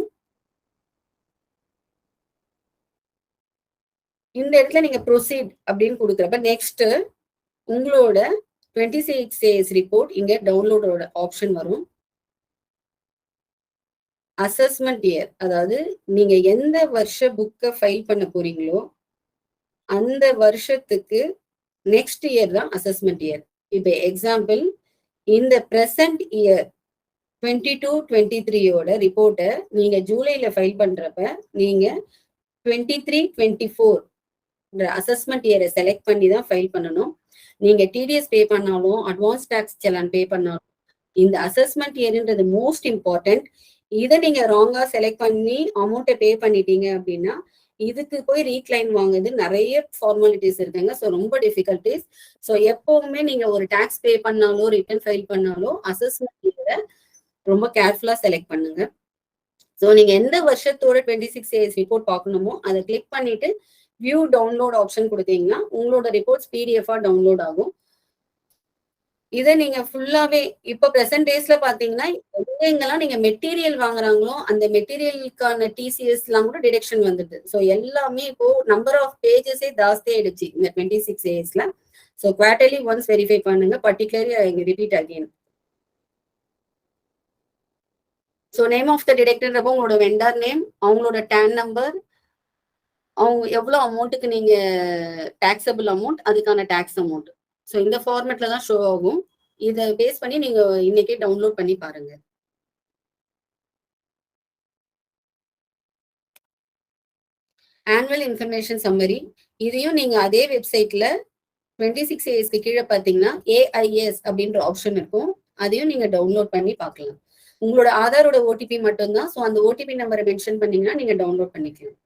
இந்த இடத்துல நீங்க ப்ரொசீட் அப்படின்னு கொடுக்குறப்ப நெக்ஸ்ட் உங்களோட 26 days ரிப்போர்ட் இங்க டவுன்லோடோட ஆப்ஷன் வரும். அசஸ்மெண்ட் இயர், அதாவது நீங்க எந்த வருஷ புக்கை ஃபைல் பண்ண போறீங்களோ அந்த வருஷத்துக்கு நெக்ஸ்ட் இயர் தான் அசஸ்மெண்ட் இயர். இப்ப எக்ஸாம்பிள் இந்த பிரசன்ட் இயர் 22-23 ரிப்போர்ட்டை நீங்க ஜூலைல ஃபைல் பண்றப்ப நீங்க 23-24 அசஸ்மெண்ட் இயரை செலக்ட் பண்ணி தான் ஃபைல் பண்ணணும். நீங்க டிடிஎஸ் பே பண்ணாலும் அட்வான்ஸ் டாக்ஸ் செலான் பே பண்ணாலும் இந்த அசஸ்மெண்ட் இயர்ன்றது மோஸ்ட் இம்பார்ட்டன்ட். இதை நீங்க ராங்கா செலக்ட் பண்ணி அமௌண்ட்டை பே பண்ணிட்டீங்க அப்படின்னா இதுக்கு போய் ரீக்ளைம் வாங்குது நிறைய ஃபார்மாலிட்டிஸ் இருக்குங்க. ஸோ ரொம்ப டிஃபிகல்டிஸ். ஸோ எப்பவுமே நீங்க ஒரு டாக்ஸ் பே பண்ணாலோ ரிட்டர்ன் ஃபைல் பண்ணாலோ அசஸ்மெண்ட் இயரை ரொம்ப கேர்ஃபுல்லா செலக்ட் பண்ணுங்க. ஸோ நீங்க எந்த வருஷத்தோட 26 days ரிப்போர்ட் பார்க்கணுமோ அதை கிளிக் பண்ணிட்டு வியூ டவுன்லோட் ஆப்ஷன் கொடுத்தீங்கன்னா உங்களோட ரிப்போர்ட்ஸ் பிடிஎஃபா டவுன்லோட் ஆகும். இதை நீங்க ஃபுல்லாவே இப்ப பிரசன்ட் டேஸ்ல பாத்தீங்கன்னா எங்கெங்கெல்லாம் நீங்க மெட்டீரியல் வாங்குறாங்களோ அந்த மெட்டீரியலுக்கான டிசிஎஸ் எல்லாம் கூட டிடெக்ஷன் வந்துடுது. ஸோ எல்லாமே இப்போ நம்பர் ஆஃப் பேஜஸே ஜாஸ்தி ஆயிடுச்சு இந்த 26 daysல. ஸோ குவார்டர்லி ஒன்ஸ் வெரிஃபை பண்ணுங்க. Particularly repeat again. So name of the டிடெக்டர்ன்றப்போ உங்களோட வெண்டர் நேம், அவங்களோட டேன் நம்பர், அவங்க எவ்வளவு அமௌண்ட்டுக்கு நீங்க டாக்ஸபிள் அமௌண்ட், அதுக்கான டாக்ஸ் அமௌண்ட். ஸோ இந்த ஃபார்மேட்ல தான் ஷோ ஆகும். இதை பேஸ் பண்ணி நீங்க இன்னைக்கே டவுன்லோட் பண்ணி பாருங்க. ஆனுவல் இன்ஃபர்மேஷன் சம்மரி, இதையும் நீங்க அதே வெப்சைட்ல 26 daysக்கு கீழே பார்த்தீங்கன்னா ஏஐஎஸ் அப்படின்ற ஆப்ஷன் இருக்கும். அதையும் நீங்க டவுன்லோட் பண்ணி பார்க்கலாம். உங்களோட ஆதாரோட ஓடிபி மட்டும்தான். ஸோ அந்த ஓடிபி நம்பரை மென்ஷன் பண்ணீங்கன்னா நீங்க டவுன்லோட் பண்ணிக்கலாம்.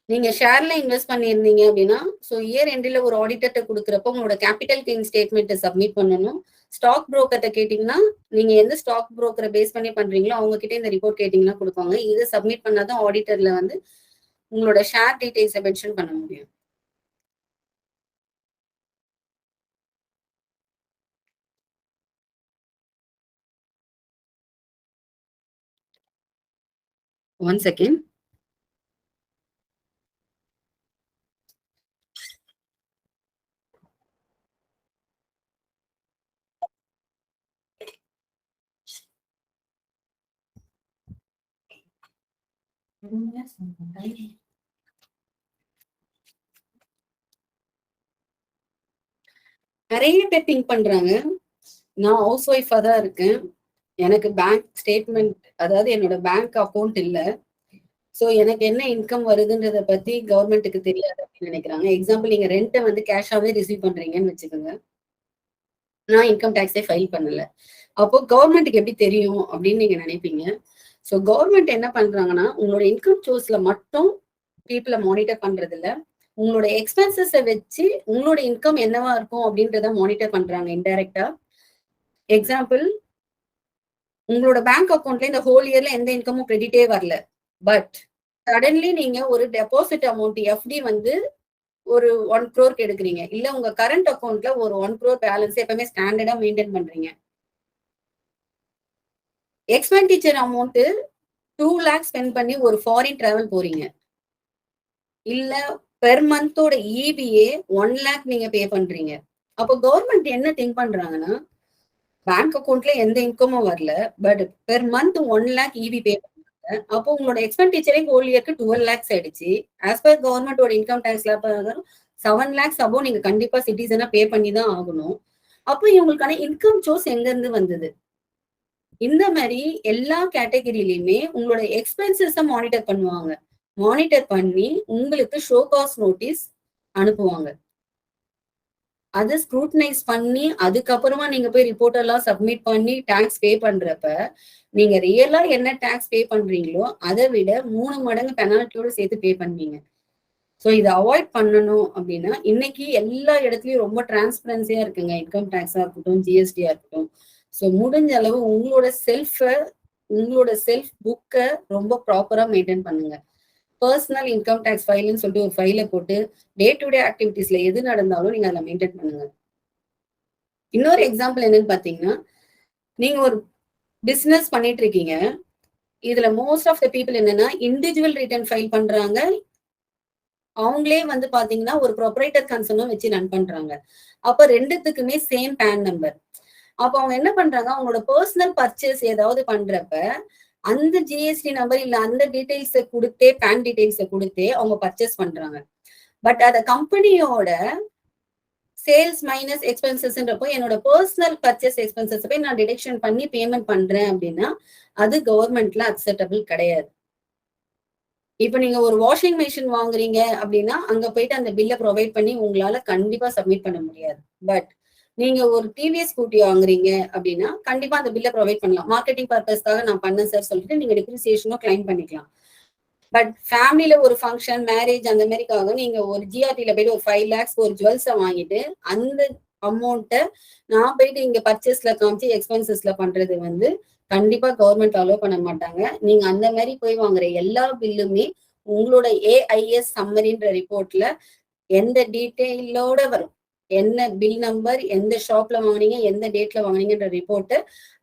நீங்க ஷேர்ல இன்வெஸ்ட் பண்ணியிருந்தீங்க அப்படின்னா ஸோ இயர் எண்டில் ஒரு ஆடிட்டர்கிட்ட கொடுக்குறப்ப உங்களோட கேபிட்டல் கெயின் ஸ்டேட்மெண்ட்டை சப்மிட் பண்ணணும். ஸ்டாக் புரோக்கர்கிட்ட கேட்டீங்கன்னா நீங்க எந்த ஸ்டாக் புரோக்கரை பேஸ் பண்ணி பண்றீங்களோ அவங்க கிட்ட இந்த ரிப்போர்ட் கேட்டீங்கன்னா கொடுப்பாங்க. இதை சப்மிட் பண்ணாதான் ஆடிட்டர்ல வந்து உங்களோட ஷேர் டீடைல்ஸை மென்ஷன் பண்ண முடியும். One second. நிறைய பேர் திங்க் பண்றாங்க நான் ஹவுஸ் ஒய்ஃபா தான் இருக்கேன், எனக்கு பேங்க் ஸ்டேட்மெண்ட் அதாவது என்னோட பேங்க் அக்கௌண்ட் இல்ல, ஸோ எனக்கு என்ன இன்கம் வருதுன்றத பத்தி கவர்மெண்ட்டுக்கு தெரியாது அப்படின்னு நினைக்கிறாங்க. எக்ஸாம்பிள் நீங்க ரெண்ட்டை வந்து கேஷாவே ரிசீவ் பண்றீங்கன்னு வச்சுக்கோங்க. நான் இன்கம் டேக்ஸே ஃபைல் பண்ணல, அப்போ கவர்மெண்ட்டுக்கு எப்படி தெரியும் அப்படின்னு நீங்க நினைப்பீங்க. ஸோ கவர்மெண்ட் என்ன பண்றாங்கன்னா உங்களோட இன்கம் சோர்ஸ்ல மட்டும் பீப்புளை மானிட்டர் பண்றது இல்ல, உங்களோட எக்ஸ்பென்சஸை வச்சு உங்களோட இன்கம் என்னவா இருக்கும் அப்படின்றத மானிட்டர் பண்றாங்க இன்டைரக்டா. எக்ஸாம்பிள் உங்களோட பேங்க் அக்கௌண்ட்ல இந்த ஹோல் இயர்ல எந்த இன்கமும் கிரெடிட்டே வரல, பட் சடன்லி நீங்க ஒரு டெபாசிட் அமௌண்ட் எஃப்டி வந்து ஒரு 1 crore எடுக்கிறீங்க, இல்ல உங்க கரண்ட் அக்கௌண்ட்ல ஒரு 1 crore பேலன்ஸ் எப்பவுமே ஸ்டாண்டர்டா மெயின்டைன் பண்றீங்க. எக்ஸ்பெண்டிச்சர் அமௌண்ட் 2 lakhs ஸ்பெண்ட் பண்ணி ஒரு ஃபாரின் டிராவல் போறீங்க, இல்ல பெர் மந்தோட இபிஏ 1 lakh நீங்க பே பண்றீங்க. அப்போ கவர்மெண்ட் என்ன திங்க் பண்றாங்கன்னா பேங்க் அக்கௌண்ட்ல எந்த இன்கமும் வரல, but per month 1 lakh EB pay பண்றாங்க. அப்போ உங்களோட எக்ஸ்பெண்டிச்சரே ஹோல் இயருக்கு 12 lakhs ஆயிடுச்சு. ஆஸ் பர் கவர்மெண்டோட இன்கம் டேக்ஸ்ல 7 lakhs அபோ நீங்க கண்டிப்பா சிட்டிசனா பே பண்ணி தான் ஆகணும். அப்போ இவங்களுக்கான இன்கம் சோர்ஸ் எங்க இருந்து வந்தது? இந்த மாதிரி எல்லா கேட்டகரியிலுமே உங்களோட எக்ஸ்பென்சஸ மானிட்டர் பண்ணுவாங்க. மானிட்டர் பண்ணி உங்களுக்கு ஷோ காஸ் நோட்டீஸ் அனுப்புவாங்க. அதை ஸ்க்ரூட்டனைஸ் பண்ணி அதுக்கப்புறமா நீங்க போய் ரிப்போர்ட் எல்லாம் சப்மிட் பண்ணி டாக்ஸ் பே பண்றப்ப நீங்க ரியலா என்ன டாக்ஸ் பே பண்றீங்களோ அதை விட 3 மடங்கு பெனால்ட்டியோட சேர்த்து பே பண்ணுவீங்க. ஸோ இதை அவாய்ட் பண்ணணும் அப்படின்னா இன்னைக்கு எல்லா இடத்துலயும் ரொம்ப டிரான்ஸ்பரன்சியா இருக்குங்க. இன்கம் டேக்ஸா இருக்கட்டும், ஜிஎஸ்டியா இருக்கட்டும். ஸோ முடிஞ்ச அளவு உங்களோட செல்ஃப் புக்கை ரொம்ப ப்ராப்பரா மெயின்டைன் பண்ணுங்க. பர்சனல் இன்கம் டேக்ஸ் ஃபைல்னு சொல்லிட்டு ஒரு ஃபைலை போட்டு டே டு டே ஆக்டிவிட்டிஸ்ல எது நடந்தாலும் நீங்க அதை மெயின்டைன் பண்ணுங்க. இன்னொரு எக்ஸாம்பிள் என்னன்னு பாத்தீங்கன்னா நீங்க ஒரு பிசினஸ் பண்ணிட்டு இருக்கீங்க, இதுல மோஸ்ட் ஆஃப் த பீப்புள் என்னன்னா இண்டிவிஜுவல் ரிட்டர்ன் ஃபைல் பண்றாங்க. அவங்களே வந்து பாத்தீங்கன்னா ஒரு ப்ரொப்ரைட்டர் கன்சர்னும் வச்சு ரன் பண்றாங்க. அப்ப ரெண்டுத்துக்குமே சேம் பேன் நம்பர். அப்ப அவங்க என்ன பண்றாங்க, அவங்களோட பர்சனல் பர்ச்சேஸ் ஏதாவது பண்றப்ப அந்த ஜிஎஸ்டி நம்பர் இல்ல அந்த டீடைல்ஸை கொடுத்தே, பேன் டீடைல்ஸை கொடுத்தே அவங்க பர்ச்சேஸ் பண்றாங்க. பட் அத கம்பெனியோட சேல்ஸ் மைனஸ் எக்ஸ்பென்சஸ்ன்றப்போ என்னோட பர்சனல் பர்ச்சேஸ் எக்ஸ்பென்சஸ் போய் நான் டிடெக்ஷன் பண்ணி பேமெண்ட் பண்றேன் அப்படின்னா அது கவர்மெண்ட்ல அக்செப்டபிள் கிடையாது. இப்ப நீங்க ஒரு வாஷிங் மிஷின் வாங்குறீங்க அப்படின்னா அங்க போயிட்டு அந்த பில்லை ப்ரொவைட் பண்ணி உங்களால கண்டிப்பா சப்மிட் பண்ண முடியாது. பட் நீங்க ஒரு டிவிஎஸ் ஸ்கூட்டி வாங்குறீங்க அப்படின்னா கண்டிப்பா அந்த பில்லை ப்ரொவைட் பண்ணலாம். மார்க்கெட்டிங் பர்பஸ்க்காக நான் பண்ணேன் சார் சொல்லிட்டு நீங்க டிப்ரிசியேஷனும் கிளைம் பண்ணிக்கலாம். பட் ஃபேமிலியில ஒரு ஃபங்க்ஷன், மேரேஜ் அந்த மாதிரிக்காக நீங்க ஒரு ஜிஆர்டில போயிட்டு ஒரு 5 lakhs ஒரு ஜுவல்ஸை வாங்கிட்டு அந்த அமௌண்ட்டை நான் போயிட்டு இங்க பர்ச்சேஸ்ல காமிச்சு எக்ஸ்பென்சஸ்ல பண்றது வந்து கண்டிப்பா கவர்மெண்ட் அலோவ் பண்ண மாட்டாங்க. நீங்க அந்த மாதிரி போய் வாங்குற எல்லா பில்லுமே உங்களோட ஏஐஎஸ் சம்மரின்ற ரிப்போர்ட்ல எந்த டீட்டெயிலோட வரும். என்ன பில் நம்பர், எந்த ஷாப்ல வாங்குனீங்க, எந்த டேட்ல வாங்குனீங்கன்ற ரிப்போர்ட்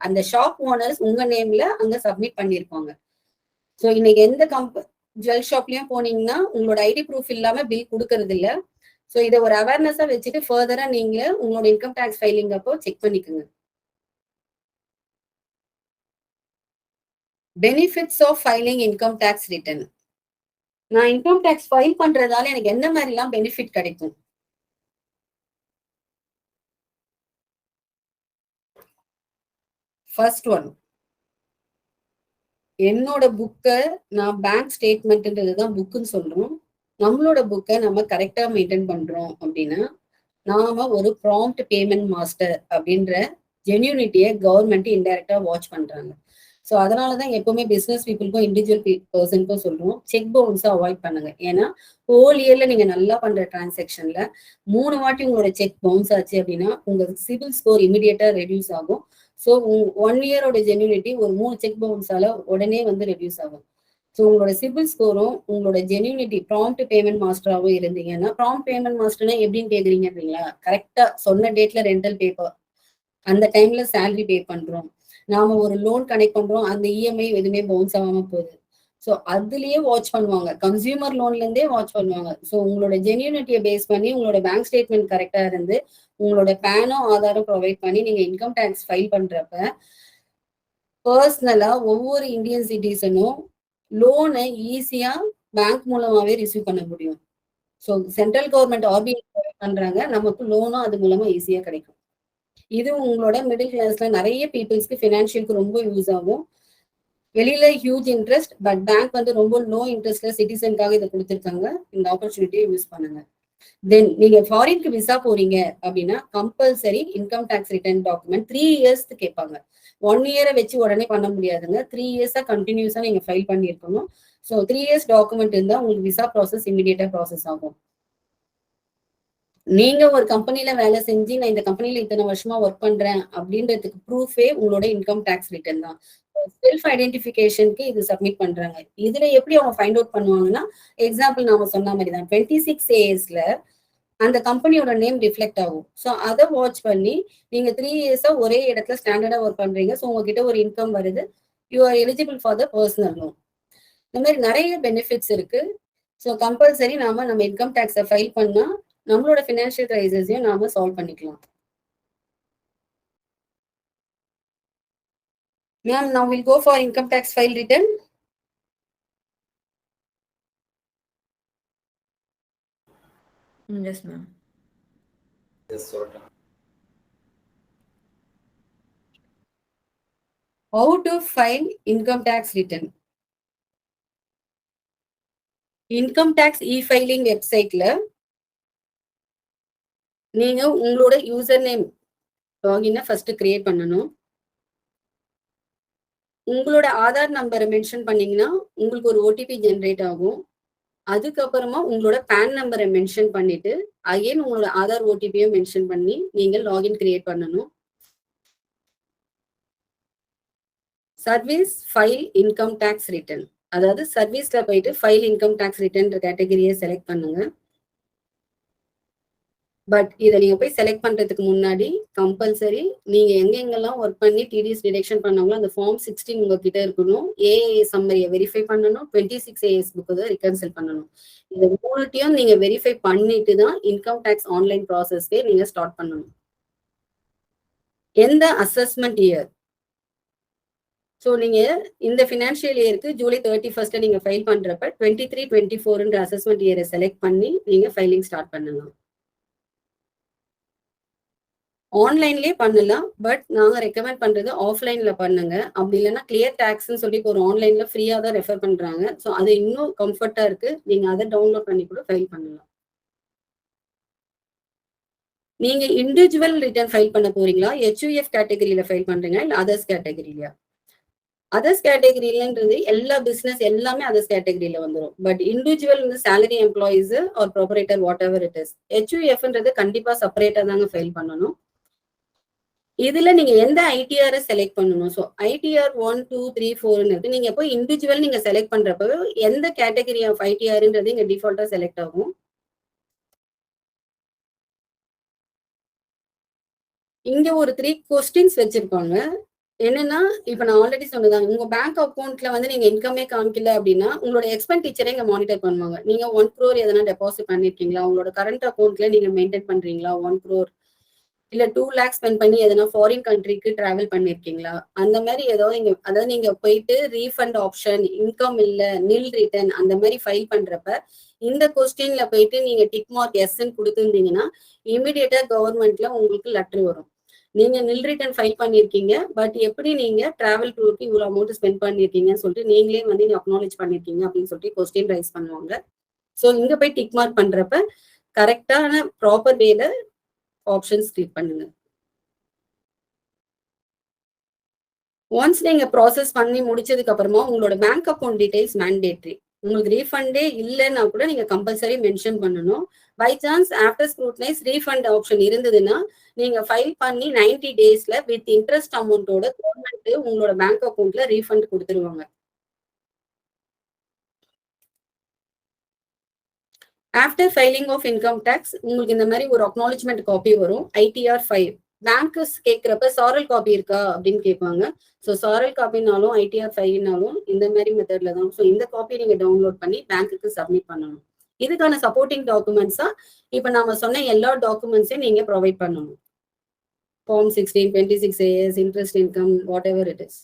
அந்த ஷாப் ஓனர்ஸ் உங்க நேம்ல அங்க சப்மிட் பண்ணிருப்பாங்க. ஸோ இன்னைக்கு எந்த ஜுவல் ஷாப்லயும் போனீங்கன்னா உங்களோட ஐடி ப்ரூஃப் இல்லாம பில் கொடுக்கறது இல்ல. ஸோ இதை ஒரு அவேர்னஸா வச்சுட்டு ஃபர்தரா நீங்க உங்களோட இன்கம் டேக்ஸ் ஃபைலிங் அப்போ செக் பண்ணிக்கோங்க. Benefits of filing income tax return. நான் இன்கம் டேக்ஸ் ஃபைல் பண்றதால எனக்கு என்ன மாதிரி எல்லாம் பெனிஃபிட் கிடைக்கும்? ஃபர்ஸ்ட் ஒன், என்னோட புக்கை நான் பேங்க் ஸ்டேட்மெண்ட்ன்றது தான் புக்குன்னு சொல்றோம். நம்மளோட புக்கை நம்ம கரெக்டா மெயின்டைன் பண்றோம் அப்படின்னா நாம ஒரு ப்ராம்ப்ட் பேமெண்ட் மாஸ்டர் அப்படின்ற ஜென்யூனிட்டியை கவர்மெண்ட் இன்டைரக்டா வாட்ச் பண்றாங்க. ஸோ அதனாலதான் எப்பவுமே பிசினஸ் பீப்புளுக்கும் இண்டிவிஜுவல் பர்சனுக்கும் சொல்றோம் செக் பவுன்ஸை அவாய்ட் பண்ணுங்க. ஏன்னா ஹோல் இயர்ல நீங்க நல்லா பண்ற டிரான்சாக்ஷன்ல 3 வாட்டி உங்களோட செக் பவுன்ஸ் ஆச்சு அப்படின்னா உங்க சிபில் ஸ்கோர் இமிடியேட்டா ரெடியூஸ் ஆகும். ஸோ 1 இயரோட ஜென்யூனிட்டி ஒரு 3 செக் பவுன்ஸால உடனே வந்து ரெடியூஸ் ஆகும். ஸோ உங்களோட சிபில் ஸ்கோரும் உங்களோட ஜென்யூனிட்டி ப்ராம்ப்ட் பேமெண்ட் மாஸ்டராகவும் இருந்தீங்கன்னா, ப்ராம்ப்ட் பேமெண்ட் மாஸ்டர்னா எப்படின்னு கேக்குறீங்களா, கரெக்டா சொன்ன டேட்ல ரெண்டல் பேப்பர் அந்த டைம்ல சேலரி பே பண்றோம், நாம ஒரு லோன் கனெக்ட் பண்றோம், அந்த இஎம்ஐ எதுவுமே பவுன்ஸ் ஆகாம போகுது. ஸோ அதுலயே வாட்ச் பண்ணுவாங்க, கன்சியூமர் லோன்ல இருந்தே வாட்ச் பண்ணுவாங்க. ஸோ உங்களோட ஜென்யூனிட்டியை பேஸ் பண்ணி உங்களோட பேங்க் ஸ்டேட்மெண்ட் கரெக்டா இருந்து உங்களோட பேனும் ஆதாரம் ப்ரொவைட் பண்ணி நீங்க இன்கம் டேக்ஸ் ஃபைல் பண்றப்ப பர்சனலா ஒவ்வொரு இந்தியன் சிட்டிசனும் லோனை ஈஸியா பேங்க் மூலமாவே ரிசீவ் பண்ண முடியும். ஸோ சென்ட்ரல் கவர்மெண்ட் ஆர்பிஐ பண்றாங்க, நமக்கு லோனும் அது மூலமா ஈஸியா கிடைக்கும். இது உங்களோட மிடில் கிளாஸ்ல நிறைய பீப்புள்ஸ்க்கு ஃபினான்ஷியலுக்கு ரொம்ப யூஸ் ஆகும். வெளியில ஹியூஜ் இன்ட்ரெஸ்ட், பட் பேங்க் வந்து ரொம்ப லோ இன்ட்ரெஸ்ட்ல சிட்டிசனுக்காக இதை கொடுத்துருக்காங்க. இந்த ஆப்பர்ச்சுனிட்டியை யூஸ் பண்ணுங்க. தென் நீங்க ஃபாரின்க்கு விசா போறீங்க அப்படின்னா compulsory income tax return document 3 years கேட்பாங்க. 1 year வச்சு உடனே பண்ண முடியாதுங்க. 3 years கண்டினியூஸா நீங்க ஃபைல் பண்ணிருக்கணும். ஸோ 3 years டாக்குமெண்ட் இருந்தா உங்களுக்கு விசா ப்ராசஸ் இமிடியேட்டா ப்ராசஸ் ஆகும். நீங்க ஒரு கம்பெனில வேலை செஞ்சு நான் இந்த கம்பெனில இத்தனை வருஷமா ஒர்க் பண்றேன் அப்படின்றதுக்கு ப்ரூஃபே உங்களோட இன்கம் டேக்ஸ் ரிட்டர்ன் தான். செல்ஃப் ஐடென்டிஃபிகேஷனுக்கு இது சப்மிட் பண்றாங்க. இதுல எப்படி அவங்க ஃபைண்ட் அவுட் பண்ணுவாங்கன்னா, எக்ஸாம்பிள் நாம சொன்ன மாதிரி தான் 26 ASல அந்த கம்பெனியோட நேம் ரிஃப்ளெக்ட் ஆகும். ஸோ அதை வாட்ச் பண்ணி நீங்க 3 years ஒரே இடத்துல ஸ்டாண்டர்டா ஒர்க் பண்றீங்க. ஸோ உங்ககிட்ட ஒரு இன்கம் வருது, you are eligible for the personal loan. இந்த மாதிரி நிறைய பெனிஃபிட்ஸ் இருக்கு. ஸோ கம்பல்சரி நம்ம இன்கம் டேக்ஸை ஃபைல் பண்ணா நம்மளோட ஃபினான்ஷியல் கிரைசிஸையும் நாம சால்வ் பண்ணிக்கலாம். Ma'am, now we'll go for income tax file return. Yes, ma'am. Yes, sir. How to file income tax return? Income tax e-filing வெப்சைட்ல நீங்க உங்களோட யூசர் நேம் லாகினை ஃபர்ஸ்ட் கிரியேட் பண்ணணும். உங்களோட ஆதார் நம்பரை மென்ஷன் பண்ணீங்கன்னா உங்களுக்கு ஒரு ஓடிபி ஜென்ரேட் ஆகும். அதுக்கப்புறமா உங்களோட பேன் நம்பரை மென்ஷன் பண்ணிட்டு அகைன் உங்களோட ஆதார் ஓடிபியும் மென்ஷன் பண்ணி நீங்க லாகின் கிரியேட் பண்ணணும். Service file income tax return, அதாவது சர்வீஸ்ல போயிட்டு ஃபைல் இன்கம் டேக்ஸ் ரிட்டர்ன் கேட்டகரியை செலக்ட் பண்ணுங்க. பட் இதை நீங்க போய் செலக்ட் பண்றதுக்கு முன்னாடி கம்பல்சரி நீங்க எங்கெங்கெல்லாம் ஒர்க் பண்ணி டிடிஎஸ் டிடெக்ஷன் பண்ணாங்களோ அந்த ஃபார்ம் 16 உங்ககிட்ட இருக்கணும். ஏஏ சம்மரியை வெரிஃபை பண்ணணும். 26 ஏஎஸ் புக்கு தான் ரிகன்சல் பண்ணணும். இந்த மூணுத்தையும் நீங்க வெரிஃபை பண்ணிட்டு தான் இன்கம் டேக்ஸ் ஆன்லைன் ப்ராசஸ்க்கே நீங்க ஸ்டார்ட் பண்ணணும். எந்த அசஸ்மெண்ட் இயர்? ஸோ நீங்க இந்த ஃபினான்ஷியல் இயருக்கு ஜூலை 31 நீங்க ஃபைல் பண்றப்ப 23-24 அசஸ்மெண்ட் இயரை செலக்ட் பண்ணி நீங்க ஃபைலிங் ஸ்டார்ட் பண்ணலாம். ஆன்லைன்லயே பண்ணலாம். பட் நாங்க ரெக்கமெண்ட் பண்றது ஆஃப்லைன்ல பண்ணுங்க. அப்படி இல்லைன்னா கிளியர் டாக்ஸ்ன்னு சொல்லி ஒரு ஆன்லைன்ல ஃப்ரீயா தான் ரெஃபர் பண்றாங்க. ஸோ அது இன்னும் கம்ஃபர்ட்டா இருக்கு. நீங்க அதை டவுன்லோட் பண்ணி கூட ஃபைல் பண்ணலாம். நீங்க இண்டிவிஜுவல் ரிட்டர்ன் ஃபைல் பண்ண போறீங்களா? ஹெச்யூஎஃப் கேட்டகரியில ஃபைல் பண்றீங்களா? இல்ல அதர்ஸ் கேட்டகரியில? அதர்ஸ் கேட்டகரியிலன்றது எல்லா பிசினஸ் எல்லாமே அதர்ஸ் கேட்டகரியில வந்துடும். பட் இண்டிவிஜுவல் வந்து salary employees or proprietor whatever it is. ஹெச்யூஎஃப்ன்றது கண்டிப்பா செப்பரேட்டா தாங்க ஃபைல் பண்ணணும். இதுல நீங்க எந்த ஐடிஆரை செலக்ட் பண்ணணும்? ஸோ ஐடிஆர் 1, 2, 3, 4 நீங்க போய் இண்டிவிஜுவல் நீங்க செலக்ட் பண்றப்ப எந்த கேட்டகரி ஆஃப் ஐடிஆர்ன்றது இங்க டிஃபால்ட்டா செலக்ட் ஆகும். இங்க ஒரு 3 கொஸ்டின்ஸ் வச்சிருப்பாங்க. என்னன்னா இப்ப நான் ஆல்ரெடி சொன்னதான், உங்க பேங்க் அக்கௌண்ட்ல வந்து நீங்க இன்கமே காமிக்கல அப்படின்னா உங்களோட எக்ஸ்பெண்டிச்சரை இங்க மானிட்டர் பண்ணுவாங்க. நீங்க 1 crore எதனா டெபாசிட் பண்ணிருக்கீங்களா? உங்களோட கரண்ட் அக்கௌண்ட்ல நீங்க மெயின்டைன் பண்றீங்களா? 1 crore இல்ல 2 lakhs ஸ்பெண்ட் பண்ணி எதனா ஃபாரின் கண்ட்ரிக்கு டிராவல் பண்ணிருக்கீங்களா? அந்த மாதிரி ஏதாவது இங்க, அதாவது நீங்க போயிட்டு ரீஃபண்ட் ஆப்ஷன், இன்கம் இல்ல, நில் ரிட்டர்ன் அந்த மாதிரி ஃபைல் பண்றப்ப இந்த கொஸ்டின்ல போயிட்டு நீங்க டிக் மார்க் எஸ்ன்னு கொடுத்துருந்தீங்கன்னா இமிடியேட்டா கவர்மெண்ட்ல உங்களுக்கு லெட்டர் வரும். நீங்க நில் ரிட்டர்ன் ஃபைல் பண்ணிருக்கீங்க, பட் எப்படி நீங்க டிராவல் டூருக்கு இவ்வளவு அமௌண்ட் ஸ்பெண்ட் பண்ணிருக்கீங்கன்னு சொல்லிட்டு நீங்களே வந்து அக்னாலேஜ் பண்ணிருக்கீங்க அப்படின்னு சொல்லிட்டு கொஸ்டின் ரைஸ் பண்ணுவாங்க. ஸோ இங்க போய் டிக் மார்க் பண்றப்ப கரெக்டான ப்ராப்பர் வேல ஆப்ஷன்ஸ் கிளிக் பண்ணுங்க. ஒன்ஸ் நீங்க ப்ராசஸ் பண்ணி முடிச்சதுக்கு அப்புறமா உங்களோட பேங்க் அக்கௌண்ட் டீடைல்ஸ் மேண்டேட்ரி. உங்களுக்கு ரீஃபண்டே இல்லைன்னா கூட நீங்க கம்பல்சரி மென்ஷன் பண்ணணும். By chance after scrutinise refund option இருந்ததுன்னா நீங்க ஃபைல் பண்ணி 90 daysல வித் இன்ட்ரெஸ்ட் அமௌண்ட்டோட கவர்மெண்ட் உங்களோட பேங்க் அக்கௌண்ட்ல ரீஃபண்ட் கொடுத்துருவாங்க. After filing of income tax உங்களுக்கு இந்த மாதிரி ஒரு அக்னாலஜ்மெண்ட் காப்பி வரும். ஐடிஆர் 5 பேங்க்ஸ் கேட்கிறப்ப சாரல் காப்பி இருக்கா அப்படின்னு கேட்பாங்க. ஸோ சாரல் காப்பினாலும் ஐடிஆர் 5னாலும் இந்த மாதிரி மெத்தட்ல தான். ஸோ இந்த காப்பி நீங்க டவுன்லோட் பண்ணி பேங்க்குக்கு சப்மிட் பண்ணணும். இதுக்கான சப்போர்ட்டிங் டாக்குமெண்ட்ஸா இப்ப நாம சொன்ன எல்லா டாக்குமெண்ட்ஸையும் நீங்க ப்ரொவைட் பண்ணணும். Form 16, 26 AS, interest income, whatever it is.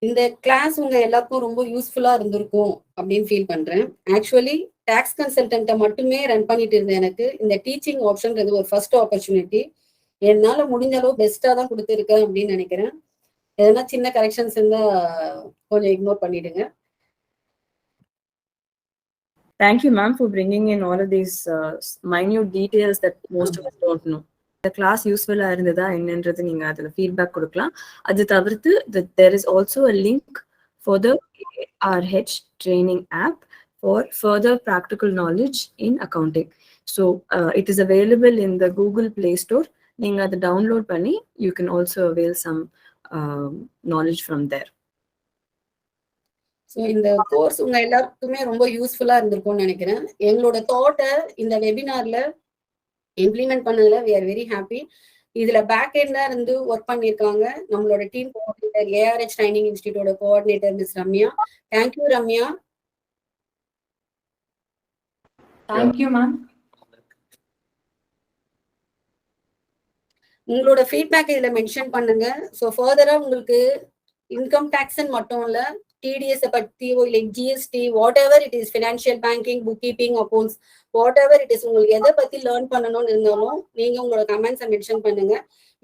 இந்த கிளாஸ் உங்க எல்லாருக்கும் ரொம்ப யூஸ்ஃபுல்லா இருந்திருக்கும் அப்படின்னு ஃபீல் பண்றேன். ஆக்சுவலி டாக்ஸ் கன்சல்டன்ட்டை மட்டுமே ரன் பண்ணிட்டு இருந்தேன். எனக்கு இந்த டீச்சிங் ஆப்ஷன்றது ஒரு ஃபர்ஸ்ட் ஆப்பர்ச்சுனிட்டி. என்னால முடிஞ்ச அளவு பெஸ்டா தான் கொடுத்துருக்கேன் அப்படின்னு நினைக்கிறேன். எதனா சின்ன கரெக்ஷன்ஸ் இருந்தா கொஞ்சம் இக்னோர் பண்ணிடுங்க. Thank you, ma'am, for bringing in all of these minute details that most of us don't know. The class யூஸ்ஃபுல்லா இருந்ததா என்னன்றது நீங்க அதுல ஃபீட்பேக் கொடுக்கலாம். அது தவிர்த்து there is also a link for the RH training app for further practical knowledge in accounting. So it is available in the Google Play Store. நீங்க அதை டவுன்லோட் பண்ணி you can also avail some knowledge from there. So இந்த course உங்க எல்லாருக்குமே ரொம்ப யூஸ்ஃபுல்லா இருந்திருக்கும்னு நினைக்கிறேன். எங்களோட தாட்டை இந்த வெபினார்ல இம்ப்ளிமெண்ட் பண்ணதுல we are very happy. இதுல பேக் எண்டா இருந்து ஒர்க் பண்ணிருக்காங்க நம்மளோட டீம் கோஆர்டினேட்டர், ஏஆர்ஹெச் ட்ரைனிங் இன்ஸ்டிடியூட்டோட coordinator miss Ramya. Thank you Ramya. Thank you ma'am. உங்களோட ஃபீட்பேக் இதுல மென்ஷன் பண்ணுங்க. ஸோ ஃபர்தரா உங்களுக்கு இன்கம் டேக்ஸ் மட்டும் இல்ல, டிடிஎஸ் பத்தியோ இல்லை GST, whatever it is, financial banking, book keeping, accounts, whatever it is, உங்களுக்கு எதை பத்தி லேர்ன் பண்ணணும்னு இருந்தாலும் நீங்க உங்களோட கமெண்ட்ஸை மென்ஷன் பண்ணுங்க.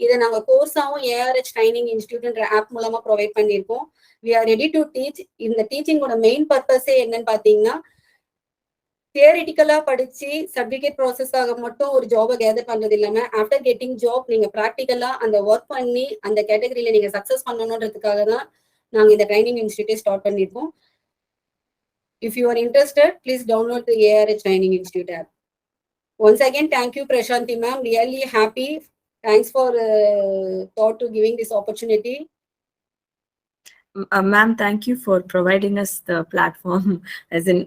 இதை நாங்க கோர்ஸாவும் ஏஆர்ஹெச் ட்ரைனிங் இன்ஸ்டிடியூட்ன்ற ஆப் மூலமா ப்ரொவைட் பண்ணியிருக்கோம். We are ready to teach. இந்த டீச்சிங்கோட மெயின் பர்பஸே என்னன்னு பாத்தீங்கன்னா, தியரிட்டிக்கலா படிச்சு சர்டிபிகேட் ப்ராசஸ்க்காக மட்டும் ஒரு ஜாபை கேதர் பண்றது இல்லாம ஆஃப்டர் கெட்டிங் ஜாப் நீங்க ப்ராக்டிக்கலா அந்த ஒர்க் பண்ணி அந்த கேட்டகரியில நீங்க சக்சஸ் பண்ணணுன்றதுக்காக தான் நாங்க இந்த ட்ரைனிங் இன்ஸ்டிடியூட்டை ஸ்டார்ட் பண்ணியிருக்கோம். If you are interested, please download the ARH Training Institute app. Once again, thank you, Prashanti ma'am. Really happy. Thanks for thought to giving this opportunity. Ma'am, thank you for providing us the platform, as in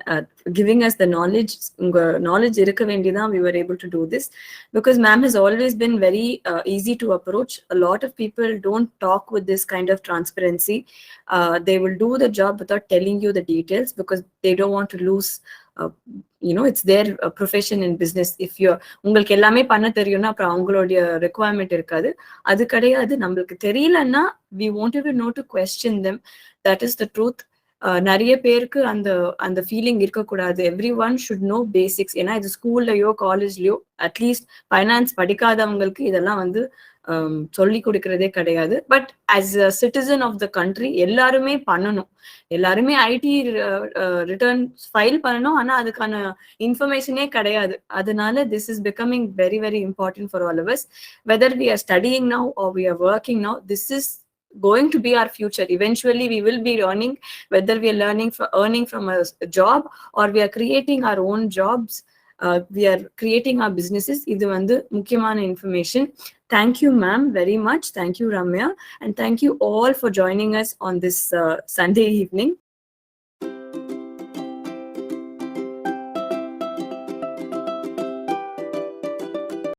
giving us the knowledge. Knowledge irukka vendida, we were able to do this because ma'am has always been very easy to approach. A lot of people don't talk with this kind of transparency. They will do the job without telling you the details because they don't want to lose it's their profession in business. If you're உங்களுக்கு எல்லாமே பண்ண தெரியும்னா அப்புறம் அவங்களுடைய requirement இருக்காது. அது கிடையாது. நம்மளுக்கு தெரியலன்னா we won't even know to question them. That is the truth. நிறைய பேருக்கு அந்த அந்த ஃபீலிங் இருக்கக்கூடாது. Every one should know basics. ஏன்னா இது ஸ்கூல்லையோ காலேஜ்லயோ அட்லீஸ்ட் ஃபைனான்ஸ் படிக்காதவங்களுக்கு இதெல்லாம் வந்து சொல்லி கொடுக்கறதே கிடையாது. But as a citizen of the country எல்லாருமே பண்ணணும். எல்லாருமே ஐடி ரிட்டர்ன் ஃபைல் பண்ணணும். ஆனா அதுக்கான இன்ஃபர்மேஷனே கிடையாது. அதனால this is becoming very very important for all of us. Whether we are studying now or we are working now, this is going to be our future. Eventually we will be earning, whether we are earning from a job or we are creating our own jobs, we are creating our businesses. Idu vandu mukkiyamaana information. Thank you ma'am very much. Thank you Ramya, and thank you all for joining us on this Sunday evening.